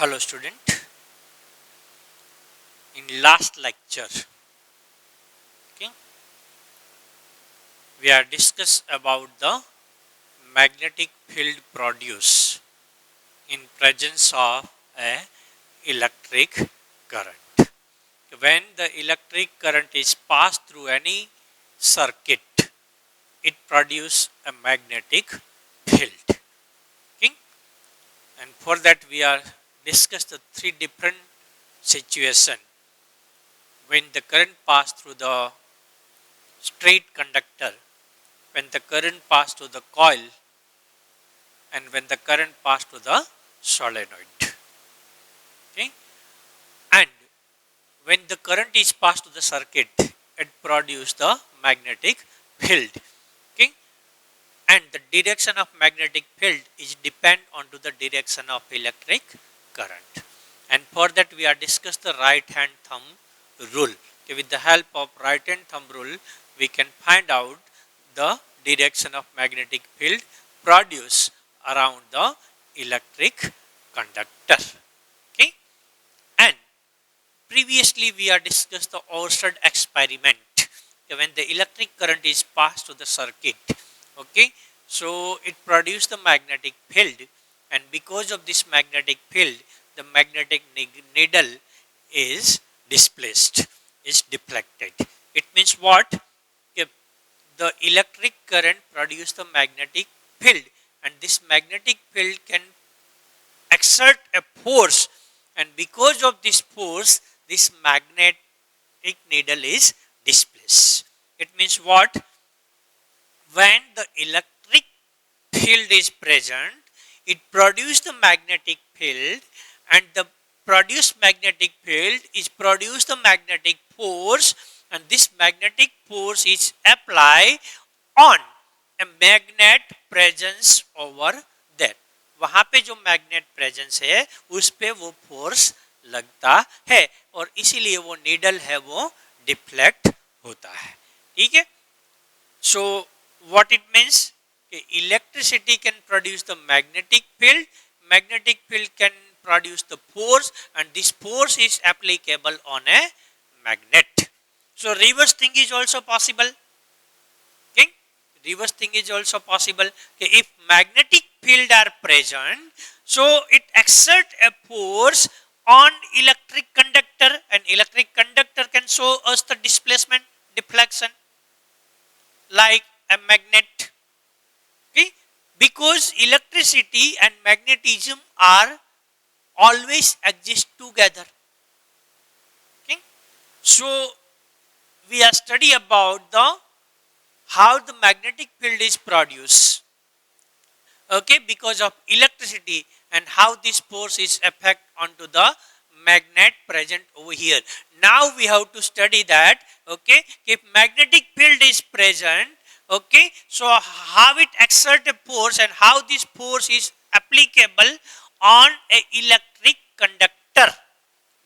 Hello student, in last lecture, okay, we are discussed about the magnetic field produced in presence of a electric current. When the electric current is passed through any circuit, it produces a magnetic field. Okay? And for that we are discussed the three different situations when the current passed through the straight conductor, when the current passed to the coil, and when the current passed to the solenoid. Okay? And when the current is passed to the circuit, it produces the magnetic field. Okay? And the direction of magnetic field is depend on to the direction of electric current. And for that we are discuss the right hand thumb rule. Okay, with the help of right hand thumb rule, we can find out the direction of magnetic field produced around the electric conductor. Okay, and previously we are discussed the Oersted experiment. Okay, when the electric current is passed to the circuit, okay, so it produced the magnetic field, and because of this magnetic field, the magnetic needle is displaced, is deflected. It means what? Okay, the electric current produces the magnetic field, and this magnetic field can exert a force, and because of this force, this magnetic needle is displaced. It means what? When the electric field is present, it produces the magnetic field, and the produced magnetic field is produce the magnetic force, and this magnetic force is applied on a magnet presence over there. वहां पे जो magnet presence है उस पे वो force लगता है, और इसीलिए वो नीडल है वो डिफ्लेक्ट होता है. ठीक है. So what it means? Electricity can produce the magnetic field. Magnetic field can produce the force, and this force is applicable on a magnet. So reverse thing is also possible. Okay? Reverse thing is also possible. Okay? If magnetic field are present, so it exert a force on electric conductor, and electric conductor can show us the displacement, deflection, like a magnet. Okay? Because electricity and magnetism are always exist together. Okay? So we are study about the how the magnetic field is produced. Okay, because of electricity, and how this force is effect onto the magnet present over here. Now we have to study that. Okay, if magnetic field is present, okay, so how it exert a force, and how this force is applicable on a electric conductor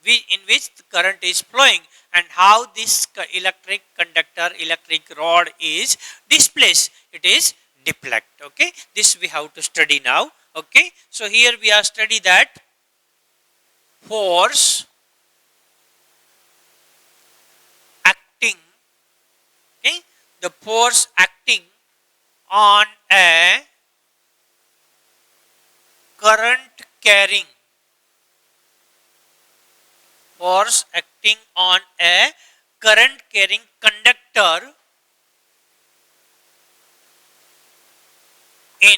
in which the current is flowing, and how this electric conductor, electric rod is displaced, it is deflect. Okay, this we have to study now. Okay, so here we are study that force acting, okay, the force acting on a current carrying, force acting on a current carrying conductor in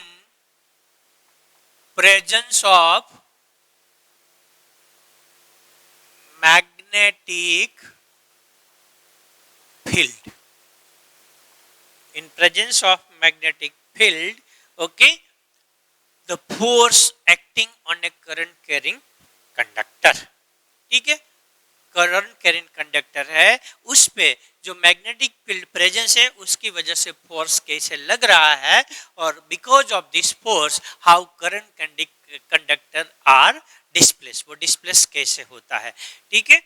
presence of magnetic field. In presence of magnetic field, okay, the force acting on a current carrying conductor. ठीक है, current carrying conductor है, उस पे जो magnetic field presence है उसकी वजह से फोर्स कैसे लग रहा है, और because of this force how current conductor are displace, वो डिस्प्लेस कैसे होता है. ठीक है,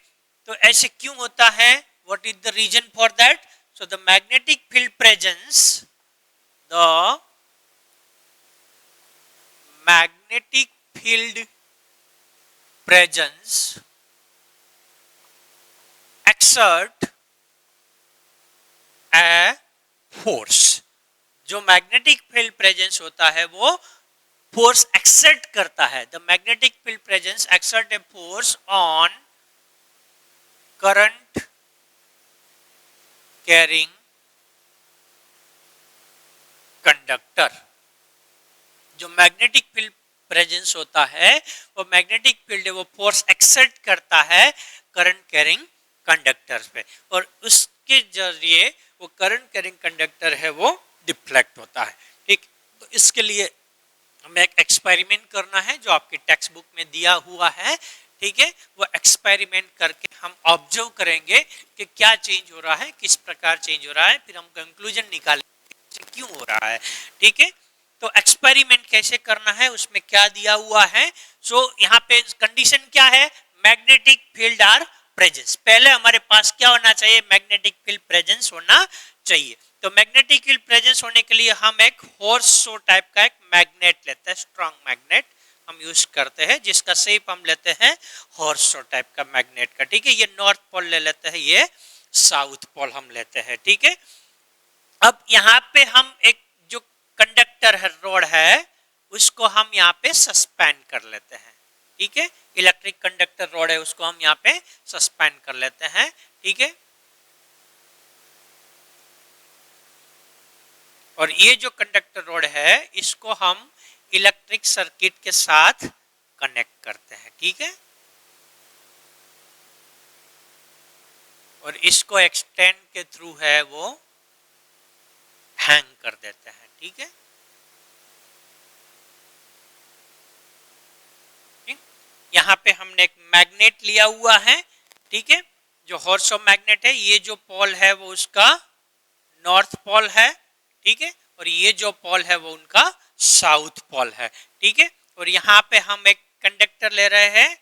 तो ऐसे क्यों होता है, what is the reason for that. So the magnetic field presence, the magnetic field presence exert a force. जो मैग्नेटिक फील्ड प्रेजेंस होता है वो फोर्स एक्सर्ट करता है। The magnetic field presence exert a force on current carrying conductor. जो magnetic field presence होता है वो मैग्नेटिक फील्ड वो फोर्स एक्सर्ट करता है करंट कैरिंग कंडक्टर्स पे, और उसके जरिए वो करंट कैरिंग कंडक्टर है वो डिफ्लेक्ट होता है। ठीक, तो इसके लिए हमें एक एक्सपेरिमेंट करना है जो आपकी टेक्स्ट बुक में दिया हुआ है। ठीक है, वो एक्सपेरिमेंट करके हम ऑब्जर्व करेंगे कि क्या चेंज हो रहा है, किस प्रकार चेंज हो रहा है, फिर हम कंक्लूजन निकालेंगे क्यों हो रहा है। ठीक है, तो एक्सपेरिमेंट कैसे करना है, उसमें क्या दिया हुआ है। सो यहाँ पे कंडीशन क्या है, मैग्नेटिक फील्ड आर प्रेजेंस। पहले हमारे पास क्या होना चाहिए, मैग्नेटिक फील्ड प्रेजेंस होना चाहिए। तो मैग्नेटिक फील्ड प्रेजेंस होने के लिए हम एक हॉर्सो टाइप का एक मैग्नेट लेते हैं, स्ट्रॉन्ग मैग्नेट हम यूज करते हैं, जिसका शेप हम लेते हैं हॉर्सो टाइप का मैग्नेट का। ठीक है, ये नॉर्थ पोल ले लेते हैं, ये साउथ पोल हम लेते हैं। ठीक है, अब यहाँ पे हम एक जो कंडक्टर है, रोड है, उसको हम यहाँ पे सस्पेंड कर लेते हैं। ठीक है, इलेक्ट्रिक कंडक्टर रोड है, उसको हम यहाँ पे सस्पेंड कर लेते हैं। ठीक है, और ये जो कंडक्टर रोड है इसको हम इलेक्ट्रिक सर्किट के साथ कनेक्ट करते हैं। ठीक है, और इसको एक्सटेंड के थ्रू है वो हैंग कर देते हैं। ठीक है, यहाँ पे हमने एक मैग्नेट लिया हुआ है। ठीक है, जो हॉर्सो मैग्नेट है, ये जो पोल है वो उसका नॉर्थ पोल है। ठीक है, और ये जो पोल है वो उनका साउथ पोल है। ठीक है, और यहाँ पे हम एक कंडक्टर ले रहे हैं,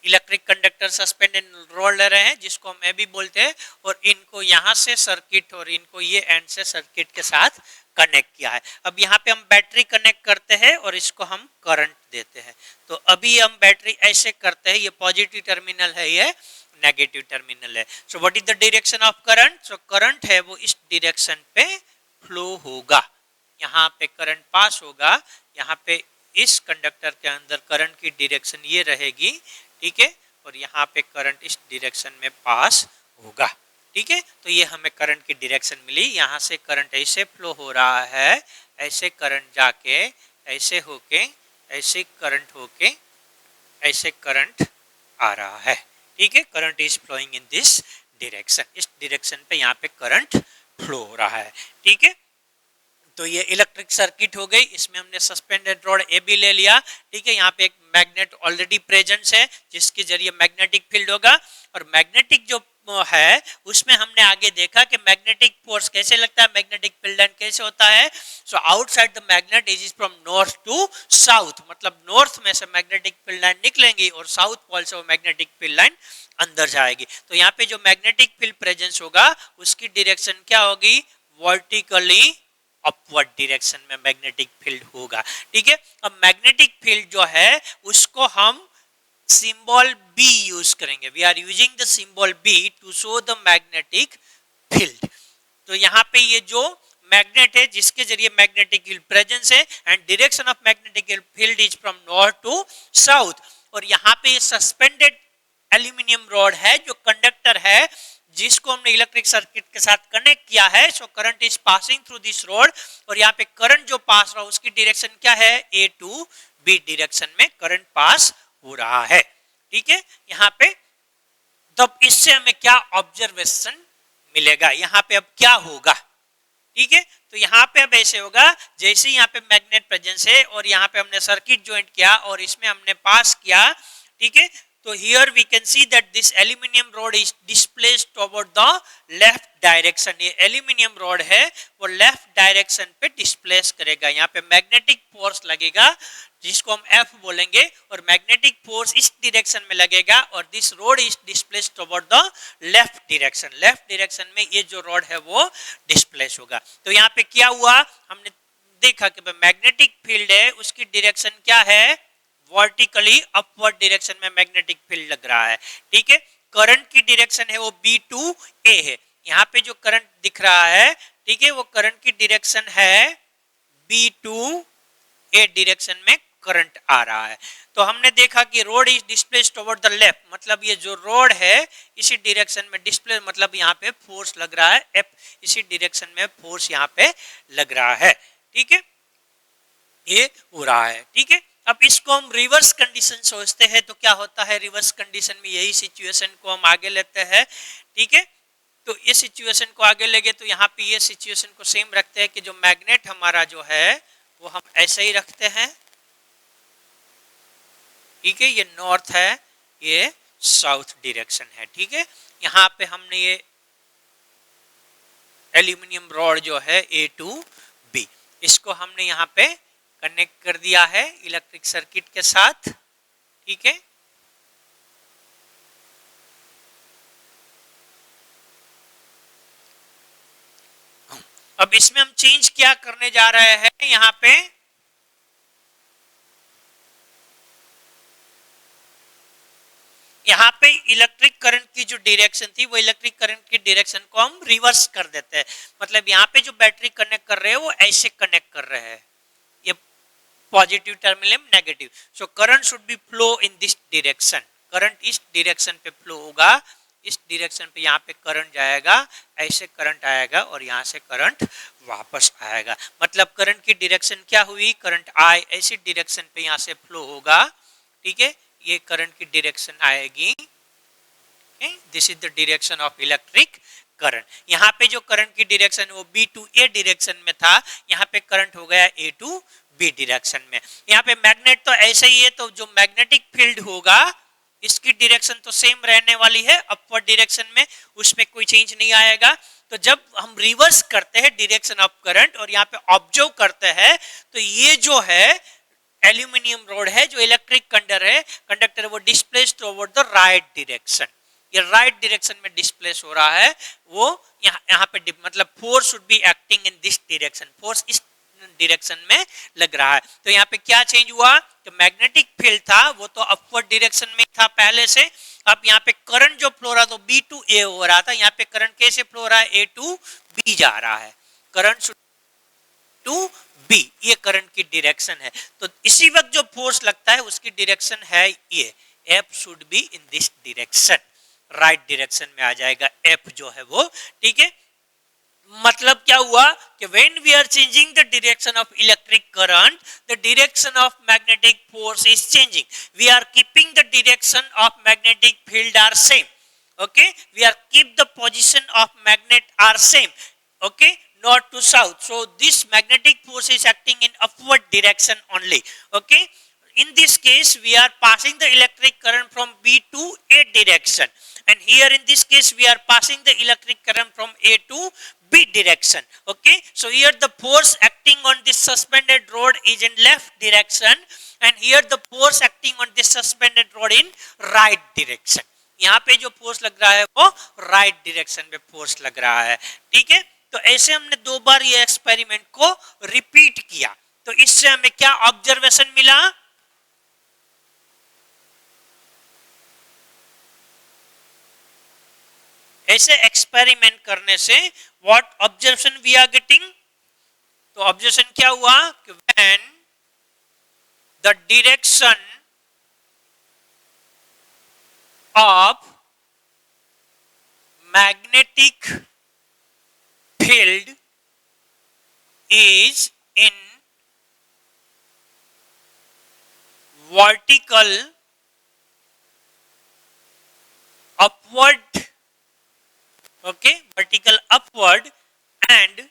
इलेक्ट्रिक कंडक्टर सस्पेंडेड रोड ले रहे हैं, जिसको हम भी बोलते हैं, और इनको यहाँ से सर्किट और इनको ये एंड से सर्किट के साथ कनेक्ट किया है। अब यहाँ पे हम बैटरी कनेक्ट करते हैं और इसको हम करंट देते हैं। तो अभी हम बैटरी ऐसे करते हैं, ये पॉजिटिव टर्मिनल है, ये नेगेटिव टर्मिनल है। So what is the direction of current, so current है वो इस डायरेक्शन पे फ्लो होगा, यहाँ पे करंट पास होगा, यहाँ पे इस कंडक्टर के अंदर करंट की डायरेक्शन ये रहेगी। ठीक है, और यहाँ पे करंट इस डायरेक्शन में पास होगा। ठीक है, तो ये हमें करंट की डायरेक्शन मिली, यहाँ से करंट ऐसे फ्लो हो रहा है, ऐसे करंट जाके ऐसे होके, ऐसे करंट होके, ऐसे करंट आ रहा है। ठीक है, current is flowing in this direction, इस डायरेक्शन पे यहाँ पे करंट फ्लो हो रहा है। ठीक है, तो ये इलेक्ट्रिक सर्किट हो गई, इसमें हमने सस्पेंडेड रॉड ए भी ले लिया। ठीक है, यहाँ पे एक मैग्नेट ऑलरेडी प्रेजेंट है जिसके जरिए मैग्नेटिक फील्ड होगा, और मैग्नेटिक जो है उसमें हमने आगे देखा कि मैग्नेटिक फोर्स कैसे लगता है, मैग्नेटिक फील्ड लाइन कैसे होता है। So outside the magnet is from north to south, मतलब नॉर्थ में से मैग्नेटिक फील्ड लाइन निकलेंगी और साउथ पोल से वो मैग्नेटिक फील्ड लाइन अंदर जाएगी। तो यहाँ पे जो मैग्नेटिक फील्ड प्रेजेंस होगा उसकी डायरेक्शन क्या होगी, वर्टिकली अपवर्ड डायरेक्शन में मैग्नेटिक फील्ड होगा। ठीक है, अब मैग्नेटिक फील्ड जो है उसको हम सिंबल बी यूज करेंगे। We are using the symbol B to show the magnetic field. तो यहाँ पे ये जो मैग्नेट है जिसके जरिए मैग्नेटिक फील्ड प्रेजेंस है, and direction of magnetic field is from north to south, और यहाँ पे ये सस्पेंडेड एल्यूमिनियम रॉड है जो कंडक्टर है जिसको हमने इलेक्ट्रिक सर्किट के साथ कनेक्ट किया है। So current is passing through this rod, और यहाँ पे करंट जो पास रहा उसकी डायरेक्शन क्या है, ए टू बी डायरेक्शन में करंट पास हो रहा है। ठीक है, यहाँ पे तब इससे हमें क्या ऑब्जर्वेशन मिलेगा, यहाँ पे अब क्या होगा। ठीक है, तो यहाँ पे अब ऐसे होगा, जैसे यहाँ पे मैग्नेट प्रेजेंस है और यहाँ पे हमने सर्किट ज्वाइंट किया और इसमें हमने पास किया। ठीक है, तो here we can see that this aluminium rod is displaced toward the left direction। ये aluminium rod है वो left direction पे displace करेगा, यहाँ पे magnetic force लगेगा जिसको हम F बोलेंगे, और magnetic force इस direction में लगेगा, और this rod is displaced toward the left direction। left direction में ये जो rod है वो displace होगा। तो यहाँ पे क्या हुआ, हमने देखा कि magnetic field है उसकी direction क्या है, वर्टिकली अपवर्ड डायरेक्शन में मैग्नेटिक फील्ड लग रहा है, ठीक है। करंट की डायरेक्शन है वो B2A है, यहाँ पे जो करंट दिख रहा है, ठीक है, वो करंट की डायरेक्शन है B2A डायरेक्शन में करंट आ रहा है। तो हमने देखा कि road is displaced over the left, मतलब ये जो रोड है इसी डायरेक्शन में डिस्प्ले, मतलब यहाँ पे फोर्स लग रहा है F, इसी डायरेक्शन में फोर्स यहाँ पे लग रहा है, ठीक है, ये हो रहा है, ठीक है। अब इसको हम रिवर्स कंडीशन सोचते हैं तो क्या होता है, रिवर्स कंडीशन में यही सिचुएशन को हम आगे लेते हैं, ठीक है। तो ये सिचुएशन को आगे लेंगे तो यहाँ पे ये सिचुएशन को सेम रखते हैं कि जो मैग्नेट हमारा जो है वो हम ऐसे ही रखते हैं, ठीक है, ये नॉर्थ है, ये साउथ डायरेक्शन है, ठीक है। यहाँ पे हमने ये एल्यूमिनियम रॉड जो है A2B, इसको हमने यहाँ पे कनेक्ट कर दिया है इलेक्ट्रिक सर्किट के साथ, ठीक है। अब इसमें हम चेंज क्या करने जा रहे हैं, यहाँ पे इलेक्ट्रिक करंट की जो डायरेक्शन थी वो इलेक्ट्रिक करंट की डायरेक्शन को हम रिवर्स कर देते हैं, मतलब यहाँ पे जो बैटरी कनेक्ट कर रहे हैं वो ऐसे कनेक्ट कर रहे हैं, ये positive terminal negative, so current should be flow in this direction, current इस डायरेक्शन पे फ्लो होगा, इस डायरेक्शन पे यहाँ पे करंट जाएगा, ऐसे करंट आएगा और यहाँ से करंट वापस आएगा, मतलब करंट की डायरेक्शन क्या हुई, करंट आई ऐसी डायरेक्शन पे यहाँ से फ्लो होगा, ठीक है, ये करंट की डायरेक्शन आएगी, this is the direction of electric current. यहाँ पे जो करंट की डायरेक्शन वो B2A डायरेक्शन में था, यहाँ पे करंट हो गया A2B डायरेक्शन में। यहाँ पे मैग्नेट तो ऐसे ही है, तो जो मैग्नेटिक फील्ड होगा इसकी डायरेक्शन तो सेम रहने वाली है अपवर्ड डायरेक्शन में, उसमें कोई चेंज नहीं आएगा। तो जब हम रिवर्स करते हैं डायरेक्शन ऑफ करंट और यहाँ पे ऑब्जर्व करते हैं तो ये जो है एल्यूमिनियम रॉड है जो इलेक्ट्रिक कंडक्टर वो displaced over the right direction, ये राइट डायरेक्शन में डिस्प्लेस हो रहा है, वो यहाँ पे मतलब force should be acting in this direction, force इस डायरेक्शन में लग रहा है। तो यहाँ पे क्या चेंज हुआ, तो मैग्नेटिक फील्ड था वो तो अपवर्ड डायरेक्शन में था पहले से, अब यहाँ पे करंट जो फ्लो रहा तो B2A हो रहा था, यहाँ पे करंट कैसे फ्लो रहा है, A2B जा रहा है, करंट टू B, ये करंट की डायरेक्शन है। तो इसी वक्त जो फोर्स लगता है उसकी डायरेक्शन है ये, F should be in this direction, right direction में आ जाएगा F जो है वो, ठीक है। मतलब क्या हुआ कि when we are changing the direction of electric current, the direction of magnetic force is changing, we are keeping the direction of magnetic field are same, okay, we are keep the position of magnet are same, okay, north to south, so this magnetic force is acting in upward direction only, okay. In this case we are passing the electric current from B to A direction, and here in this case we are passing the electric current from A to B direction, okay. So here the force acting on this suspended rod is in left direction, and here the force acting on this suspended rod in right direction, यहाँ पे जो force लग रहा है वो right direction में force लग रहा है, ठीक है। तो ऐसे हमने दो बार ये एक्सपेरिमेंट को रिपीट किया, तो इससे हमें क्या ऑब्जर्वेशन मिला, ऐसे एक्सपेरिमेंट करने से what observation we are getting, तो ऑब्जर्वेशन क्या हुआ कि when the direction of magnetic field is in vertical upward, okay, vertical upward, and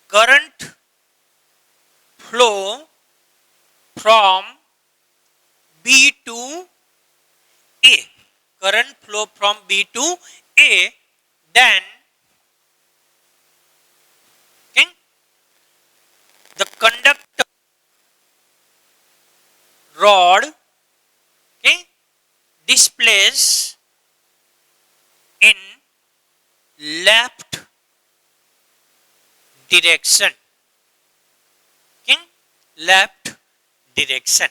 current flow from B to A, current flow from B to A, then okay, the conductor rod, okay, displays in left direction, okay, left direction,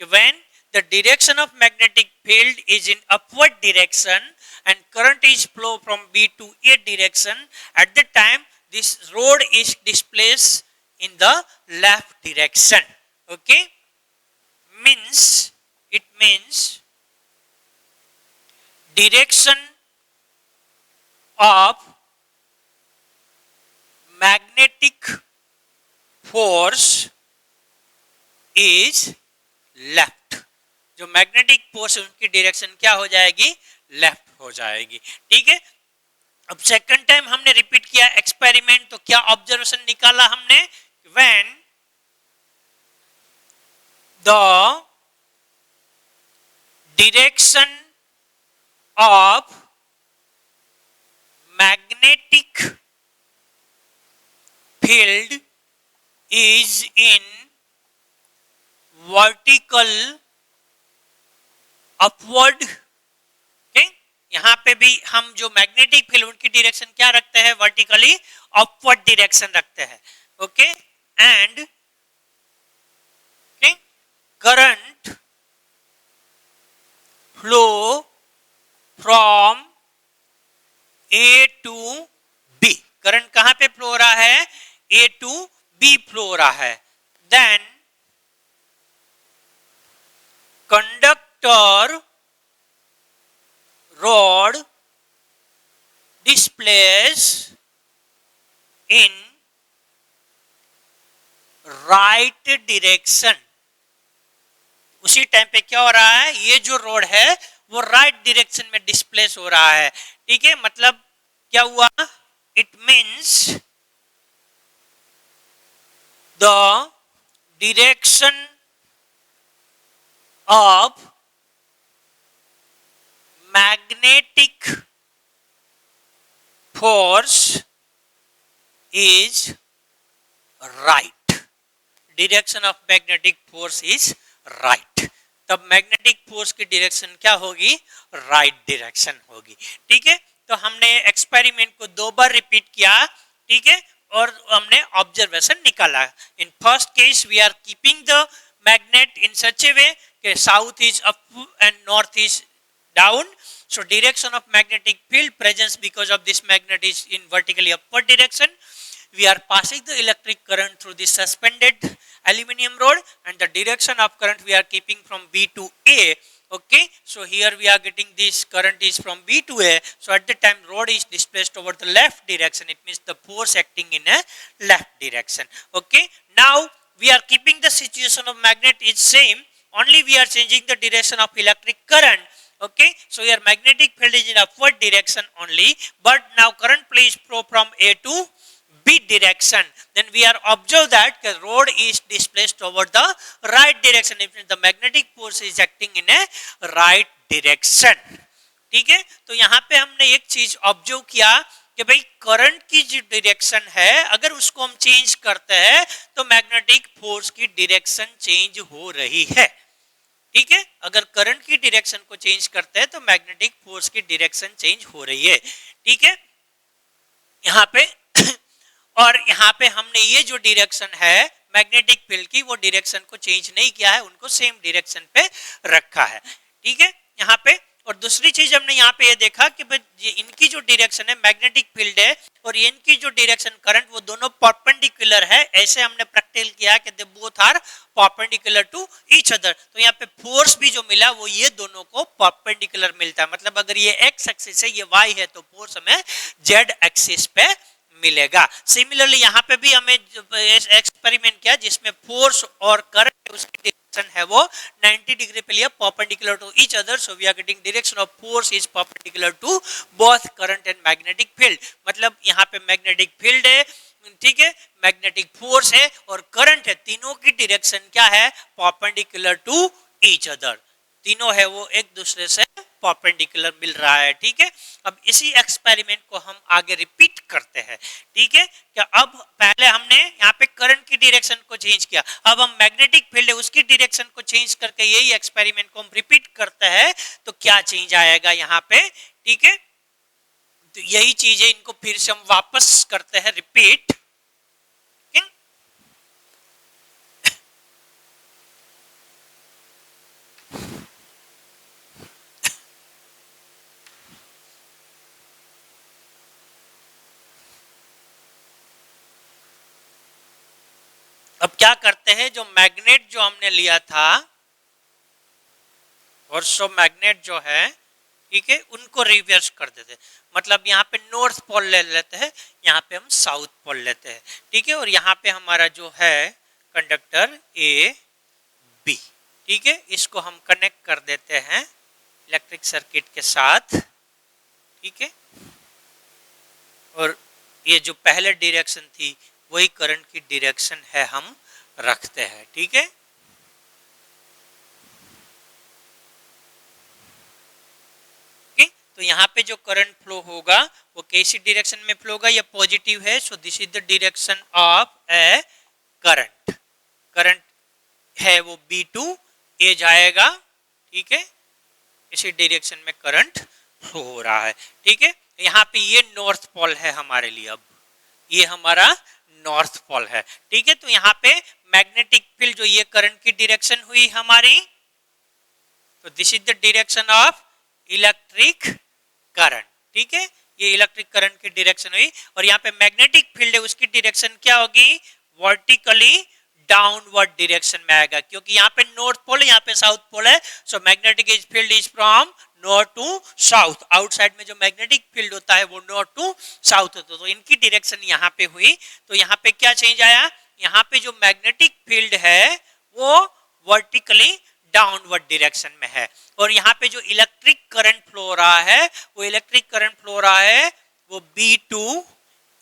when the direction of magnetic field is in upward direction and current is flow from B to A direction, at the time this rod is displaced in the left direction. Okay, it means direction of magnetic force is left. जो magnetic force है उनकी direction क्या हो जाएगी? Left हो जाएगी. ठीक है, अब सेकंड टाइम हमने रिपीट किया एक्सपेरिमेंट, तो क्या ऑब्जर्वेशन निकाला हमने? When the direction of magnetic field is in vertical upward. यहां पे भी हम जो मैग्नेटिक फील्ड उनकी डायरेक्शन क्या रखते हैं? वर्टिकली अपवर्ड डायरेक्शन रखते हैं. Okay, and current flow from A to B. Current कहां पे फ्लो हो रहा है? ए टू बी फ्लो हो रहा है. Then conductor rod displays in right direction. उसी टाइम पे क्या हो रहा है? ये जो रोड है वो राइट डायरेक्शन में डिस्प्लेस हो रहा है. ठीक है, मतलब क्या हुआ? It means the direction of magnetic force is right. Direction of magnetic force is right. तब मैग्नेटिक फोर्स की डायरेक्शन क्या होगी? राइट डायरेक्शन होगी. ठीक है, तो हमने एक्सपेरिमेंट को 2 बार रिपीट किया. ठीक है, और हमने ऑब्जर्वेशन निकाला. In first case we are keeping the magnet in such a way that south is up and north is down. So direction of magnetic field presence because of this magnet is in vertically upward direction. We are passing the electric current through this suspended aluminum rod, and the direction of current we are keeping from B to A. Okay, so here we are getting this current is from B to A. So at the time rod is displaced over the left direction. It means the force acting in a left direction. Okay, now we are keeping the situation of magnet is same, only we are changing the direction of electric current. Okay, so your magnetic field is in upward direction only, but now current flow from A to B direction. Then we are observe that the rod is displaced over the right direction. It means the magnetic force is acting in a right direction. ठीक है, तो यहाँ पे हमने एक चीज observe किया कि भाई करंट की जो डायरेक्शन है अगर उसको हम चेंज करते हैं तो मैग्नेटिक फोर्स की डायरेक्शन चेंज हो रही है. ठीक है, अगर करंट की डायरेक्शन को चेंज करते हैं तो मैग्नेटिक फोर्स की डायरेक्शन चेंज हो रही है. ठीक है, यहाँ पे और यहाँ पे हमने ये जो डायरेक्शन है मैग्नेटिक फील्ड की वो डायरेक्शन को चेंज नहीं किया है, उनको सेम डायरेक्शन पे रखा है. ठीक है, यहाँ पे और दूसरी चीज हमने यहाँ पे ये देखा कि इनकी जो डायरेक्शन है मैग्नेटिक फील्ड है और इनकी जो डायरेक्शन करंट वो दोनों परपेंडिकुलर है. ऐसे हमने प्रैक्टिकल किया कि they both are perpendicular to each other. तो यहाँ पे फोर्स भी जो मिला वो ये दोनों को परपेंडिकुलर मिलता है. मतलब अगर ये एक्स एक्सिस है ये वाई है तो फोर्स हमें जेड एक्सिस पे मिलेगा. सिमिलरली यहाँ पे भी हमें एक्सपेरिमेंट किया जिसमें फोर्स और करंट उसकी डायरेक्शन है वो 90 डिग्री पे लिया perpendicular to each other. So we are getting direction of force is perpendicular to both current and magnetic field. मतलब यहाँ पे मैग्नेटिक फील्ड है, ठीक है, मैग्नेटिक फोर्स है और करंट है, तीनों की डायरेक्शन क्या है? Perpendicular to each other. तीनों है वो एक दूसरे से परपेंडिकुलर मिल रहा है. ठीक है, अब इसी एक्सपेरिमेंट को हम आगे रिपीट करते हैं. ठीक है, क्या अब पहले हमने यहाँ पे करंट की डायरेक्शन को चेंज किया, अब हम मैग्नेटिक फील्ड है उसकी डायरेक्शन को चेंज करके यही एक्सपेरिमेंट को हम रिपीट करते हैं तो क्या चेंज आएगा यहाँ पे. ठीक है, तो यही चीज है, इनको फिर से हम वापस करते हैं रिपीट. क्या करते हैं, जो मैग्नेट जो हमने लिया था और सो मैग्नेट जो है, ठीक है, उनको रिवर्स कर देते हैं। मतलब यहाँ पे नॉर्थ पोल ले लेते हैं, यहाँ पे हम साउथ पोल लेते हैं, ठीक है। और यहाँ पे हमारा जो है कंडक्टर ए बी, ठीक है, इसको हम कनेक्ट कर देते हैं इलेक्ट्रिक सर्किट के साथ, ठीक है। और ये जो पहले डायरेक्शन थी वही करंट की डायरेक्शन है, हम रखते हैं, ठीक है। तो यहाँ पे जो करंट फ्लो होगा वो कैसी डायरेक्शन में फ्लो होगा, ये पॉजिटिव है, so this is the direction of A current. Current है वो बी टू ए जाएगा, ठीक है, इसी डायरेक्शन में करंट फ्लो हो रहा है, ठीक है। यहाँ पे ये नॉर्थ पोल है हमारे लिए, अब ये हमारा नॉर्थ पोल है, ठीक है। तो यहाँ पे मैग्नेटिक फील्ड जो ये करंट की डायरेक्शन हुई हमारी, तो this is the direction of electric current, ठीक है, ये इलेक्ट्रिक करंट की डायरेक्शन हुई। और यहाँ पे मैग्नेटिक फील्ड है, उसकी डायरेक्शन क्या होगी, वर्टिकली डाउनवर्ड डायरेक्शन में आएगा, क्योंकि यहाँ पे नॉर्थ पोल है, यहाँ पे साउथ पोल है, so magnetic field is from north to south. Outside में जो मैग्नेटिक फील्ड होता है वो नॉर्थ टू साउथ होता है, तो इनकी डायरेक्शन यहाँ पे हुई। तो यहाँ पे क्या चेंज आया, यहाँ पे जो मैग्नेटिक फील्ड है वो वर्टिकली डाउनवर्ड डायरेक्शन में है, और यहाँ पे जो इलेक्ट्रिक करंट फ्लो हो रहा है, वो इलेक्ट्रिक करंट फ्लो हो रहा है वो बी टू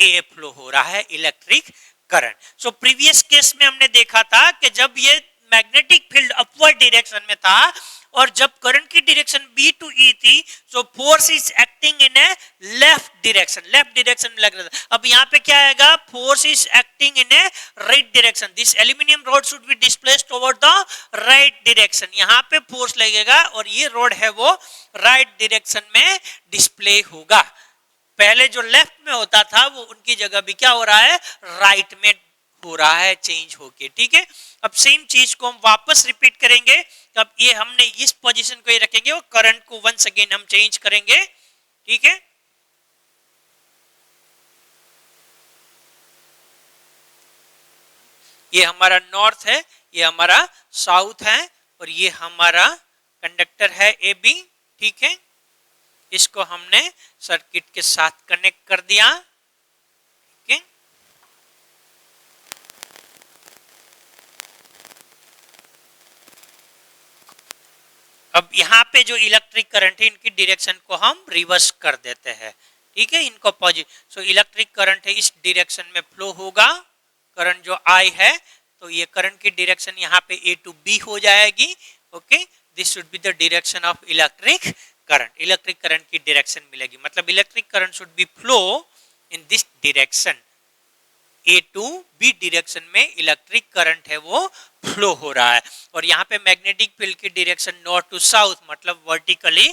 ए फ्लो हो रहा है, electric current. So previous case में हमने देखा था कि जब ये मैग्नेटिक फील्ड अपवर्ड डायरेक्शन में था और जब करंट की डायरेक्शन बी टू ई थी, so force is acting in A left direction में लग रहा था। अब यहाँ पे क्या आएगा, force is acting in A right direction, this aluminium road should be displaced toward the right direction. यहाँ पे फोर्स लगेगा और ये रोड है वो राइट डायरेक्शन में डिस्प्ले होगा। पहले जो लेफ्ट में होता था वो उनकी जगह भी क्या हो रहा है, राइट में हो रहा है, चेंज होके, ठीक है। अब सेम चीज को हम वापस रिपीट करेंगे, अब ये हमने इस पोजीशन को ही रखेंगे और करंट को वंस अगेन हम चेंज करेंगे, ठीक है। ये हमारा नॉर्थ है, ये हमारा साउथ है, और ये हमारा कंडक्टर है ए बी, ठीक है। इसको हमने सर्किट के साथ कनेक्ट कर दिया, ठीक है। अब यहाँ पे जो इलेक्ट्रिक करंट है इनकी डायरेक्शन को हम रिवर्स कर देते हैं, ठीक है, इनको पॉजिटिव। सो इलेक्ट्रिक करंट है इस डायरेक्शन में फ्लो होगा, करंट जो आई है, तो ये करंट की डायरेक्शन यहाँ पे ए टू बी हो जाएगी, okay. This should be the direction of electric current, electric current की डायरेक्शन मिलेगी, मतलब electric current should be flow in this direction, A to B direction में इलेक्ट्रिक करंट है वो फ्लो हो रहा है। और यहाँ पे मैग्नेटिक फील्ड की डायरेक्शन नॉर्थ टू साउथ, मतलब वर्टिकली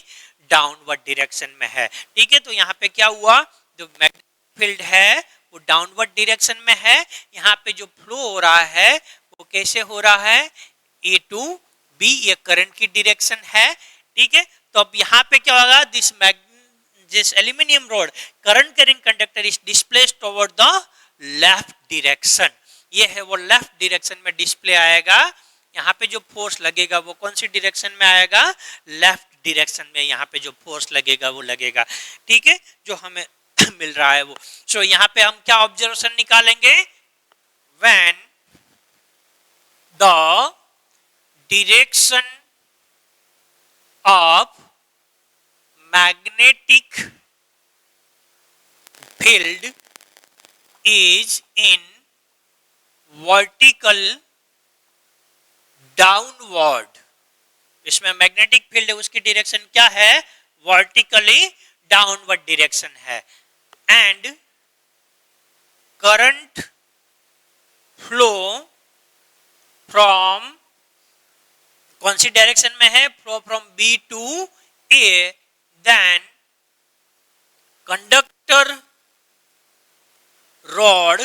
डाउनवर्ड डायरेक्शन में है, ठीक है। तो यहाँ पे क्या हुआ, जो मैग्नेटिक फील्ड है वो डाउनवर्ड डायरेक्शन में है, यहाँ पे जो फ्लो हो रहा है वो कैसे हो रहा है, ए टू बी, ये करंट की डायरेक्शन है, ठीक है। तो अब यहाँ पे क्या होगा, this aluminium road current carrying conductor is displaced toward the left direction, ये है वो लेफ्ट डायरेक्शन में डिस्प्ले आएगा। यहाँ पे जो फोर्स लगेगा वो कौन सी डायरेक्शन में आएगा, लेफ्ट डायरेक्शन में यहाँ पे जो फोर्स लगेगा वो लगेगा, ठीक है, जो हमें मिल रहा है वो। सो यहाँ पे हम क्या ऑब्जर्वेशन निकालेंगे, when the direction of magnetic field is in vertical downward, इसमें मैग्नेटिक फील्ड है उसकी डायरेक्शन क्या है, वर्टिकली डाउनवर्ड डायरेक्शन है, एंड करंट फ्लो फ्रॉम कौन सी डायरेक्शन में है, flow from B to A, then conductor rod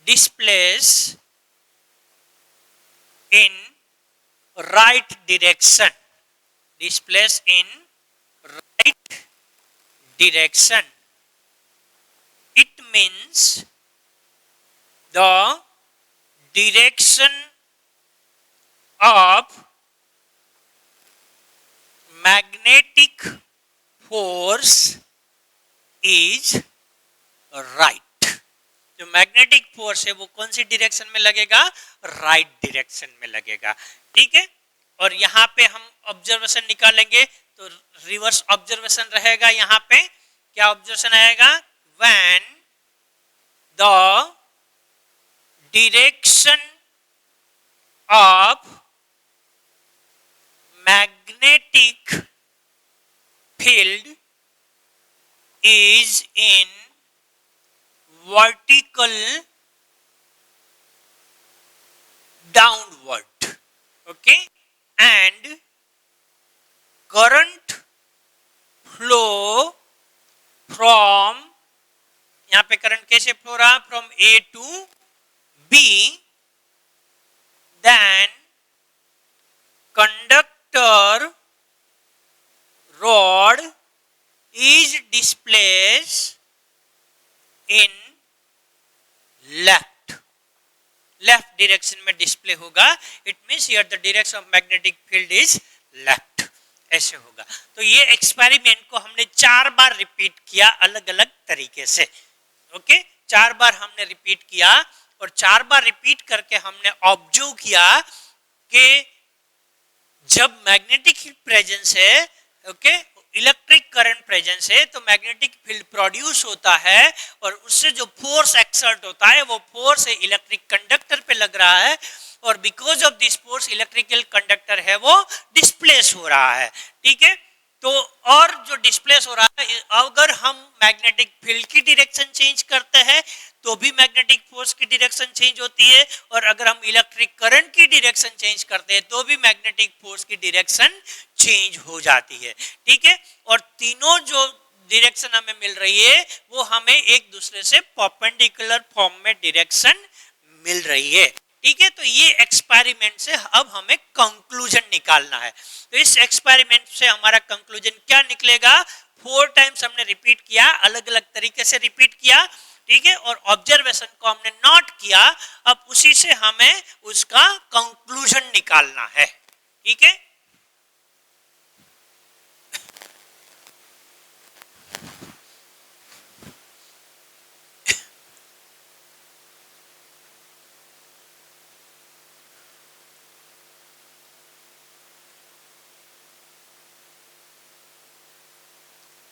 displays in right direction, displays in right direction. It means the direction of magnetic force is right। जो magnetic force है वो कौन सी direction में लगेगा, राइट डायरेक्शन में लगेगा। ठीक है, और यहाँ पे हम ऑब्जर्वेशन निकालेंगे तो रिवर्स ऑब्जर्वेशन रहेगा। यहाँ पे क्या ऑब्जर्वेशन आएगा, when the direction of magnetic field is in vertical downward, okay, and current flow from, यहाँ पे करंट कैसे फ्लो रहा, from A to B, then conductor rod is displaced in left direction में डिस्प्ले होगा। It means here the direction of magnetic field is left, ऐसे होगा। तो ये एक्सपेरिमेंट को हमने 4 बार रिपीट किया अलग अलग तरीके से। ओके, 4 बार हमने रिपीट किया और 4 बार रिपीट करके हमने ऑब्जर्व किया कि जब मैग्नेटिक फील्ड प्रेजेंस है, ओके, इलेक्ट्रिक करंट प्रेजेंस है, तो मैग्नेटिक फील्ड प्रोड्यूस होता है और उससे जो फोर्स एक्सर्ट होता है वो फोर्स इलेक्ट्रिक कंडक्टर पे लग रहा है, और because of this force electrical conductor है वो डिस्प्लेस हो रहा है। ठीक है, तो और जो डिस्प्लेस हो रहा है, अगर हम मैग्नेटिक फील्ड की डायरेक्शन चेंज करते हैं तो भी मैग्नेटिक फोर्स की डायरेक्शन चेंज होती है, और अगर हम इलेक्ट्रिक करंट की डायरेक्शन चेंज करते हैं तो भी मैग्नेटिक फोर्स की डायरेक्शन चेंज हो जाती है। ठीक है, और तीनों जो डायरेक्शन हमें मिल रही है वो हमें एक दूसरे से परपेंडिकुलर फॉर्म में डायरेक्शन मिल रही है। ठीक है, तो ये एक्सपेरिमेंट से अब हमें कंक्लूजन निकालना है। तो इस एक्सपेरिमेंट से हमारा कंक्लूजन क्या निकलेगा, 4 टाइम्स हमने रिपीट किया, अलग अलग तरीके से रिपीट किया। ठीक है, और ऑब्जर्वेशन को हमने नोट किया, अब उसी से हमें उसका कंक्लूजन निकालना है। ठीक है,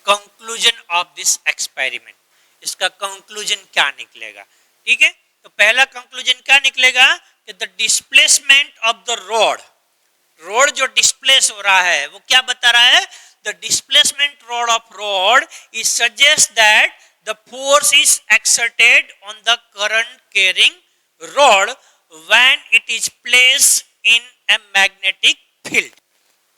कंक्लूजन ऑफ दिस एक्सपेरिमेंट, इसका कंक्लूजन क्या निकलेगा। ठीक है, तो पहला कंक्लूजन क्या निकलेगा कि the displacement of the road जो डिस्प्लेस हो रहा है वो क्या बता रहा है, the displacement road of road is suggest that the force is exerted on the current carrying road when it is placed in a magnetic field.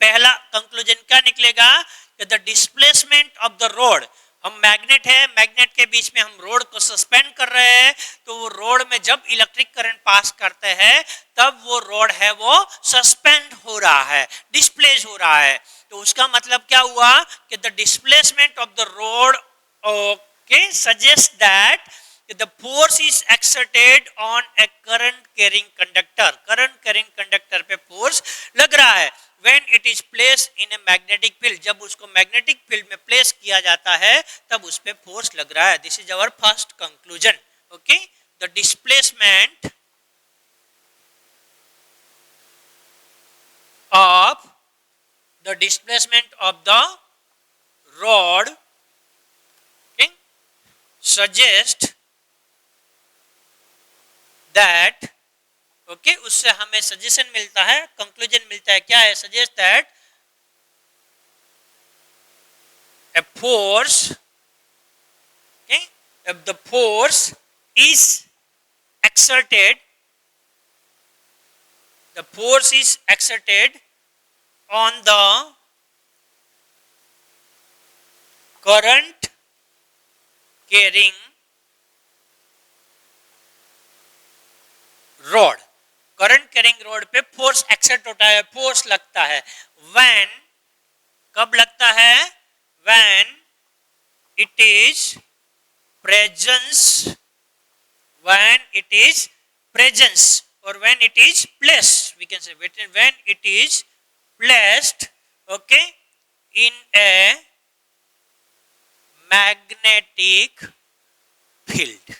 पहला कंक्लूजन क्या निकलेगा, the displacement of the road, हम magnet है, magnet के बीच में हम road को suspend कर रहे हैं, तो वो रोड में जब इलेक्ट्रिक करंट पास करते हैं तब वो रोड है वो सस्पेंड हो रहा है, डिस्प्लेस हो रहा है। तो उसका मतलब क्या हुआ कि the displacement of the road, okay, suggest that the force is exerted on a current carrying conductor, current carrying conductor पे force लग रहा है when it is placed in a magnetic field, जब उसको मैग्नेटिक फील्ड में place किया जाता है तब उस पे फोर्स लग रहा है। This is our first conclusion. Okay, the displacement of the rod suggest that, okay, उससे हमें सजेशन मिलता है, कंक्लूजन मिलता है, क्या है, suggest that a force, okay, if the force is exerted, the force is exerted on the current carrying road, current carrying road पे force exert होता है, फोर्स लगता है। व्हेन, कब लगता है, when it is presence, when it is presence or when it is placed, we can say when it is placed, okay, in a magnetic field,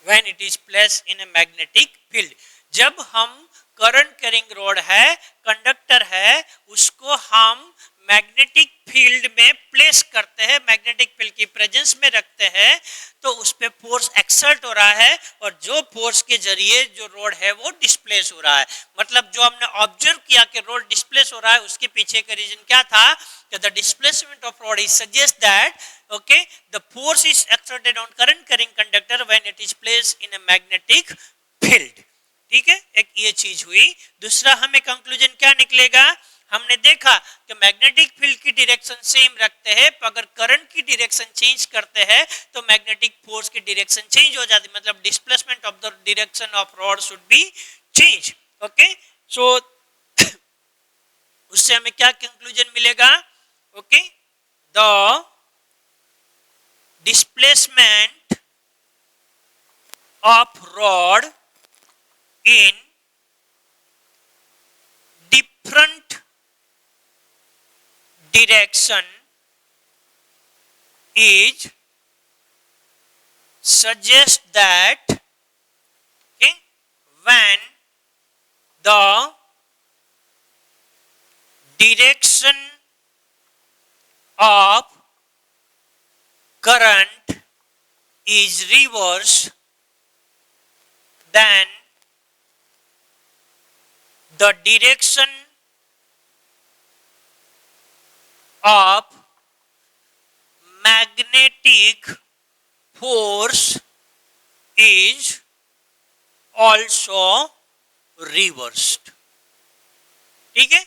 when it is placed in a magnetic field, जब हम current carrying road है, conductor है, उसको हम magnetic field में place करते हैं, magnetic field की प्रेजेंस में रखते हैं, तो उस पे फोर्स एक्सर्ट हो रहा है और जो फोर्स के जरिए जो रोड है वो डिस्प्लेस हो रहा है। मतलब जो हमने ऑब्जर्व किया कि रोड डिस्प्लेस हो रहा है, उसके पीछे का रीजन क्या था कि the displacement of road is suggest that okay the force is exerted on current carrying conductor when it is placed in a magnetic field। ठीक है, एक ये चीज हुई। दूसरा हमें कंक्लूजन क्या निकलेगा, हमने देखा कि मैग्नेटिक फील्ड की डायरेक्शन सेम रखते हैं, अगर करंट की डायरेक्शन चेंज करते हैं तो मैग्नेटिक फोर्स की डायरेक्शन चेंज हो जाती है, मतलब displacement of the direction of rod should be change. Okay, so उससे हमें क्या कंक्लूजन मिलेगा, okay, the displacement of rod in different direction is suggest that okay, when the direction of current is reversed, then the direction of magnetic force is also reversed। ठीक है,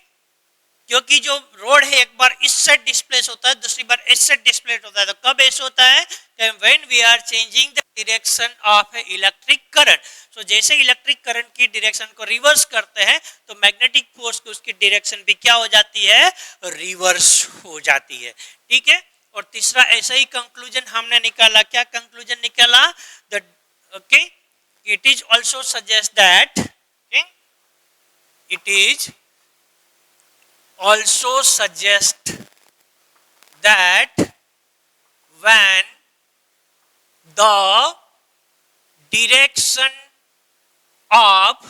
क्योंकि जो rod है एक बार इस साइड डिस्प्लेस होता है, दूसरी बार इस साइड डिस्प्लेस होता है, तो कब ऐसा होता है, when we are changing the direction of a electric current. So जैसे इलेक्ट्रिक करंट की डायरेक्शन को रिवर्स करते हैं तो मैग्नेटिक फोर्स की उसकी डायरेक्शन भी क्या हो जाती है, रिवर्स हो जाती है। ठीक है, और तीसरा ऐसा ही कंक्लूजन हमने निकाला, क्या कंक्लूजन निकाला, the okay it is also suggest that it is also suggest that when the direction of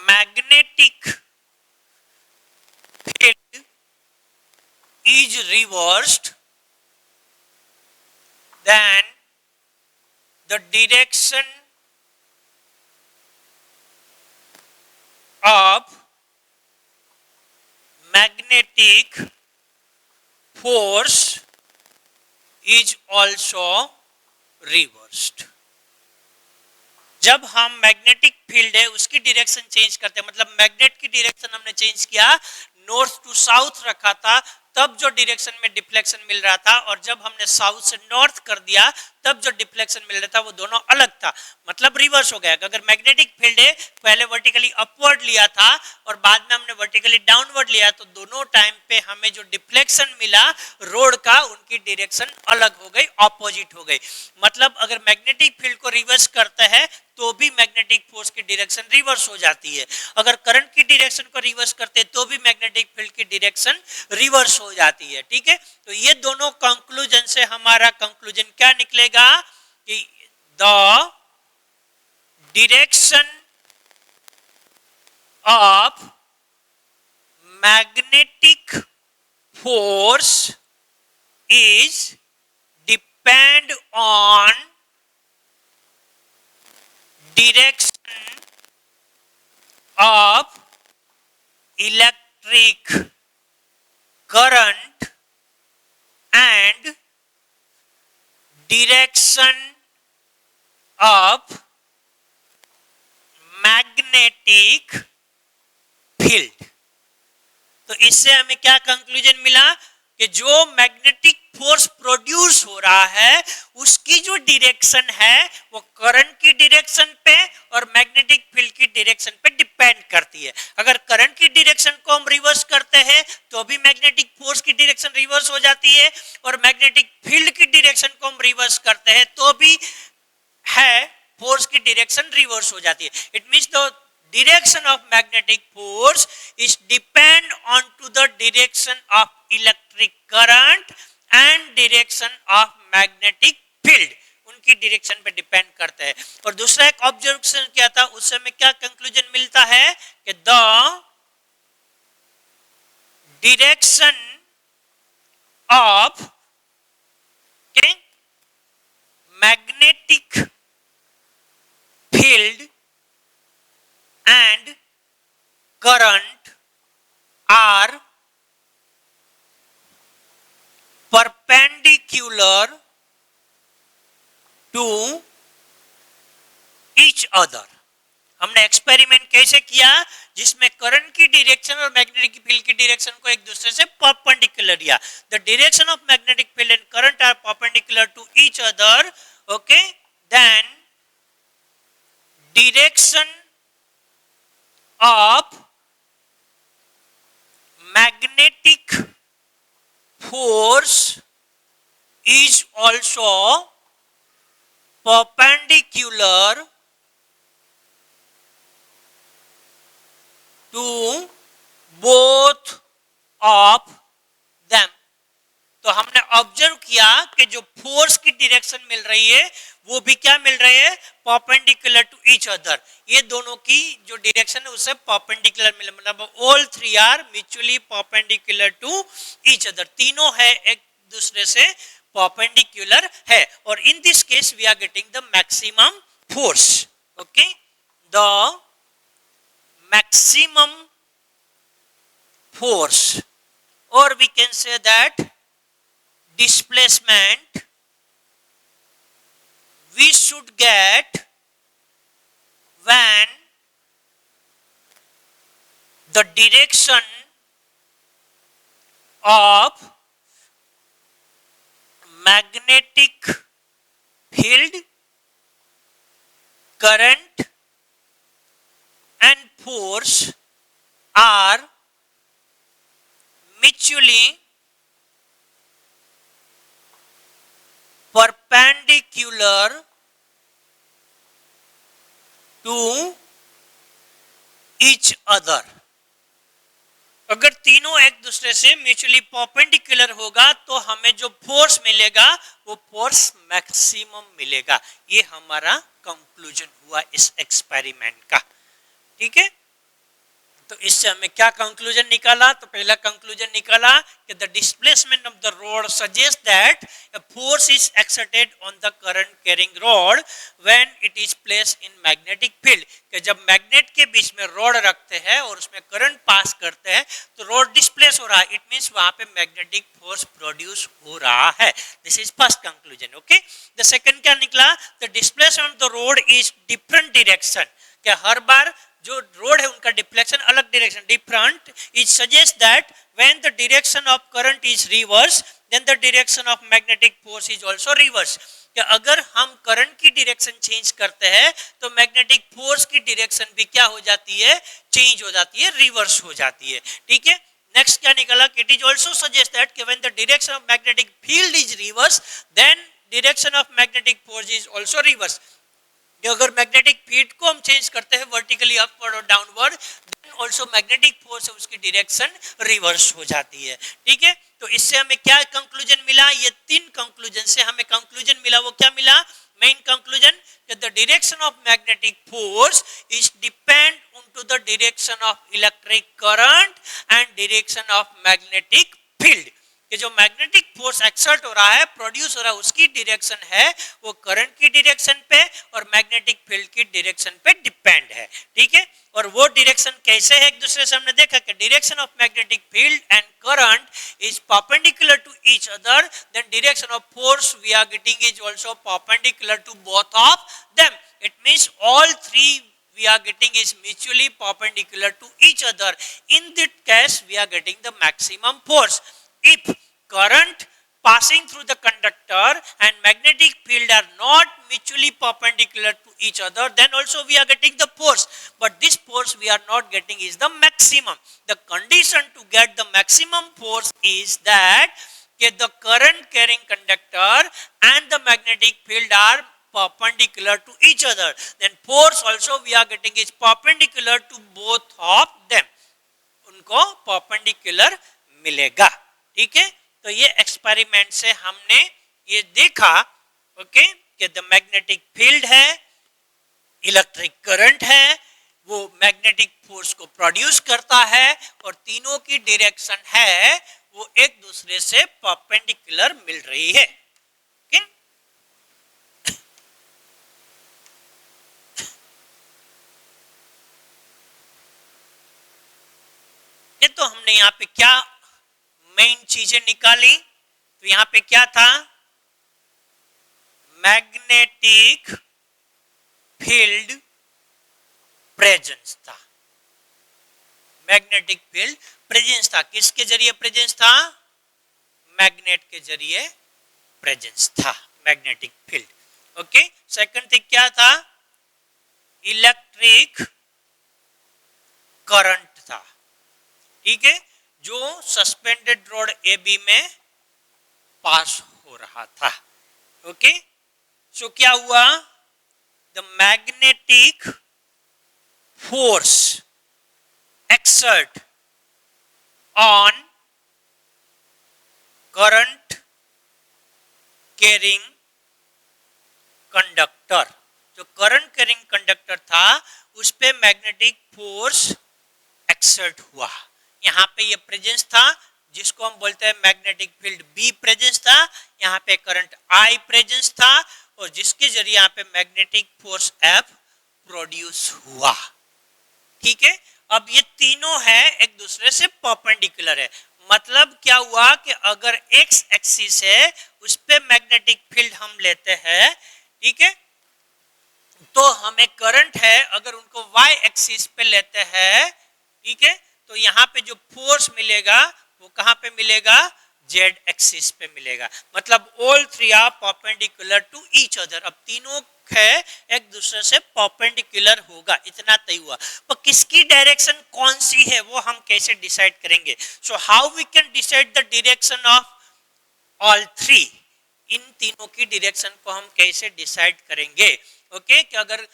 magnetic field is reversed, then the direction of magnetic force is also reversed। जब हम magnetic field है उसकी direction change करते हैं, मतलब magnet की direction हमने change किया, नॉर्थ टू साउथ रखा था, तब जो डायरेक्शन में डिफ्लेक्शन मिल रहा था, और जब हमने साउथ से नॉर्थ कर दिया तब जो डिफ्लेक्शन मिल रहा था वो दोनों अलग था, मतलब रिवर्स हो गया। अगर मैग्नेटिक फील्ड है पहले वर्टिकली अपवर्ड लिया था और बाद में हमने वर्टिकली डाउनवर्ड लिया, तो दोनों टाइम पे हमें जो डिफ्लेक्शन मिला रोड का, उनकी डायरेक्शन अलग हो गई, ऑपोजिट हो गई। मतलब अगर मैग्नेटिक फील्ड को रिवर्स करते हैं तो भी मैग्नेटिक फोर्स की डायरेक्शन रिवर्स हो जाती है, अगर करंट की डायरेक्शन को रिवर्स करते हैं तो भी मैग्नेटिक फील्ड की डायरेक्शन रिवर्स हो जाती है। ठीक है, तो ये दोनों कंक्लूजन से हमारा कंक्लूजन क्या निकलेगा कि the direction of magnetic force is depend on direction of electric current and direction of magnetic field। तो इससे हमें क्या कंक्लूजन मिला कि जो मैग्नेटिक फोर्स प्रोड्यूस हो रहा है उसकी जो डायरेक्शन है वो करंट की डायरेक्शन पे और मैग्नेटिक फील्ड की डायरेक्शन पे डिपेंड करती है। अगर करंट की डायरेक्शन को हम रिवर्स करते हैं तो भी मैग्नेटिक फोर्स की डायरेक्शन रिवर्स हो जाती है, और मैग्नेटिक फील्ड की डायरेक्शन को हम रिवर्स करते हैं तो भी है फोर्स की डायरेक्शन रिवर्स हो जाती है. It means the direction of magnetic force is depend on to the direction of electric current and direction of magnetic field. उनकी डायरेक्शन पे डिपेंड करता है. और दूसरा एक ऑब्जर्वेशन क्या था, उससे हमें क्या कंक्लूजन मिलता है कि the direction of magnetic field and current are perpendicular to each other. हमने एक्सपेरिमेंट कैसे किया, जिसमें करंट की डायरेक्शन और मैग्नेटिक फील्ड की डायरेक्शन को एक दूसरे से परपेंडिकुलर दिया. The direction of magnetic field and current are perpendicular to each other. Okay, then direction of magnetic force is also perpendicular to both of them. तो हमने ऑब्जर्व किया कि जो फोर्स की डायरेक्शन मिल रही है वो भी क्या मिल रही है, परपेंडिकुलर टू ईच अदर. ये दोनों की जो डायरेक्शन है उससे परपेंडिकुलर मिले, मतलब all three are mutually perpendicular to each other. तीनों है एक दूसरे से परपेंडिकुलर है. और in this case we are getting the maximum force. Okay, the maximum force, और we can say that displacement we should get when the direction of magnetic field, current and force are mutually perpendicular to each other. अगर तीनों एक दूसरे से mutually perpendicular होगा तो हमें जो फोर्स मिलेगा वो फोर्स मैक्सिमम मिलेगा. ये हमारा कंक्लूजन हुआ इस एक्सपेरिमेंट का. ठीक है, तो इससे हमें क्या कंक्लूजन निकाला, तो पहला कंक्लूजन निकाला कि the displacement of the rod suggest that a force is exerted on the current carrying rod when it is placed in magnetic field. कि जब मैग्नेट के बीच में रॉड रखते हैं और उसमें करंट पास करते हैं तो रॉड डिस्प्लेस हो रहा है. इट मींस वहां पे मैग्नेटिक फोर्स प्रोड्यूस हो रहा है. This is first conclusion. Okay, the second क्या निकला, the displacement of the rod is different direction. कि हर बार जो रोड है उनका डिफ्लेक्शन अलग direction, different. It suggest that when the direction of current is reverse then the direction of magnetic force is also reverse. कि अगर हम करंट की डायरेक्शन चेंज करते हैं तो मैग्नेटिक फोर्स की डायरेक्शन भी क्या हो जाती है, चेंज हो जाती है, रिवर्स हो जाती है. ठीक है, नेक्स्ट क्या निकला, it is also suggest that कि when the direction of magnetic field is reverse then direction of magnetic force is also reverse. अगर मैग्नेटिक फील्ड को हम चेंज करते हैं वर्टिकली अपवर्ड और downward then also magnetic force है उसकी direction reverse हो जाती है. ठीक है, तो इससे हमें क्या कंक्लूजन मिला, ये तीन कंक्लूजन से हमें कंक्लूजन मिला. वो क्या मिला, मेन कंक्लूजन कि the direction of magnetic force is depend on the direction of electric current and direction of magnetic field. कि जो मैग्नेटिक फोर्स एक्सर्ट हो रहा है, प्रोड्यूस हो रहा है, उसकी डायरेक्शन है वो करंट की डायरेक्शन पे और मैग्नेटिक फील्ड की डायरेक्शन पे डिपेंड है. ठीक है, और वो डायरेक्शन कैसे है एक दूसरे से हमने देखा कि direction of magnetic field and current is perpendicular to each other, then direction of force we are getting is also perpendicular to both of them. It means all three we are getting is mutually perpendicular to each other. In that case we are getting the maximum force. If current passing through the conductor and magnetic field are not mutually perpendicular to each other, then also we are getting the force, but this force we are not getting is the maximum. The condition to get the maximum force is that the current carrying conductor and the magnetic field are perpendicular to each other, then force also we are getting is perpendicular to both of them, उनको perpendicular मिलेगा। ठीक है, तो ये experiment से हमने ये देखा ओके कि द मैग्नेटिक फील्ड है, इलेक्ट्रिक करंट है, वो मैग्नेटिक फोर्स को प्रोड्यूस करता है और तीनों की डायरेक्शन है वो एक दूसरे से परपेंडिकुलर मिल रही है। तो हमने यहाँ पे क्या मेन चीजें निकाली, तो यहाँ पे क्या था, मैग्नेटिक फील्ड प्रेजेंस था, मैग्नेटिक फील्ड प्रेजेंस था। किसके जरिए प्रेजेंस था, मैग्नेट के जरिए प्रेजेंस था magnetic field. Okay, second thing क्या था, इलेक्ट्रिक करंट था। ठीक है, जो सस्पेंडेड रॉड AB में पास हो रहा था। ओके, सो क्या हुआ, the magnetic force exert on current carrying conductor, जो करंट कैरिंग कंडक्टर था उस पे मैग्नेटिक फोर्स एक्सर्ट हुआ। यहाँ पे ये प्रेजेंस था जिसको हम बोलते हैं मैग्नेटिक फील्ड B प्रेजेंस था, यहाँ पे करंट I प्रेजेंस था और जिसके जरिए यहाँ पे मैग्नेटिक फोर्स F प्रोड्यूस हुआ। ठीक है, अब ये तीनों है एक दूसरे से परपेंडिकुलर है, मतलब क्या हुआ कि अगर x एक्सिस है उस पे मैग्नेटिक फील्ड हम लेते हैं, ठीक है, तो हमें करंट है अगर उनको y एक्सिस पे लेते हैं, ठीक है, तो यहाँ पे जो फोर्स मिलेगा वो कहाँ पे मिलेगा, z एक्सिस पे मिलेगा। मतलब all three are perpendicular to each other, अब तीनों है एक दूसरे से परपेंडिकुलर होगा, इतना तय हुआ। पर किसकी डायरेक्शन कौन सी है वो हम कैसे डिसाइड करेंगे, so how we can decide the direction of all three, इन तीनों की डायरेक्शन को हम कैसे डिसाइड करेंगे। ओके, कि अगर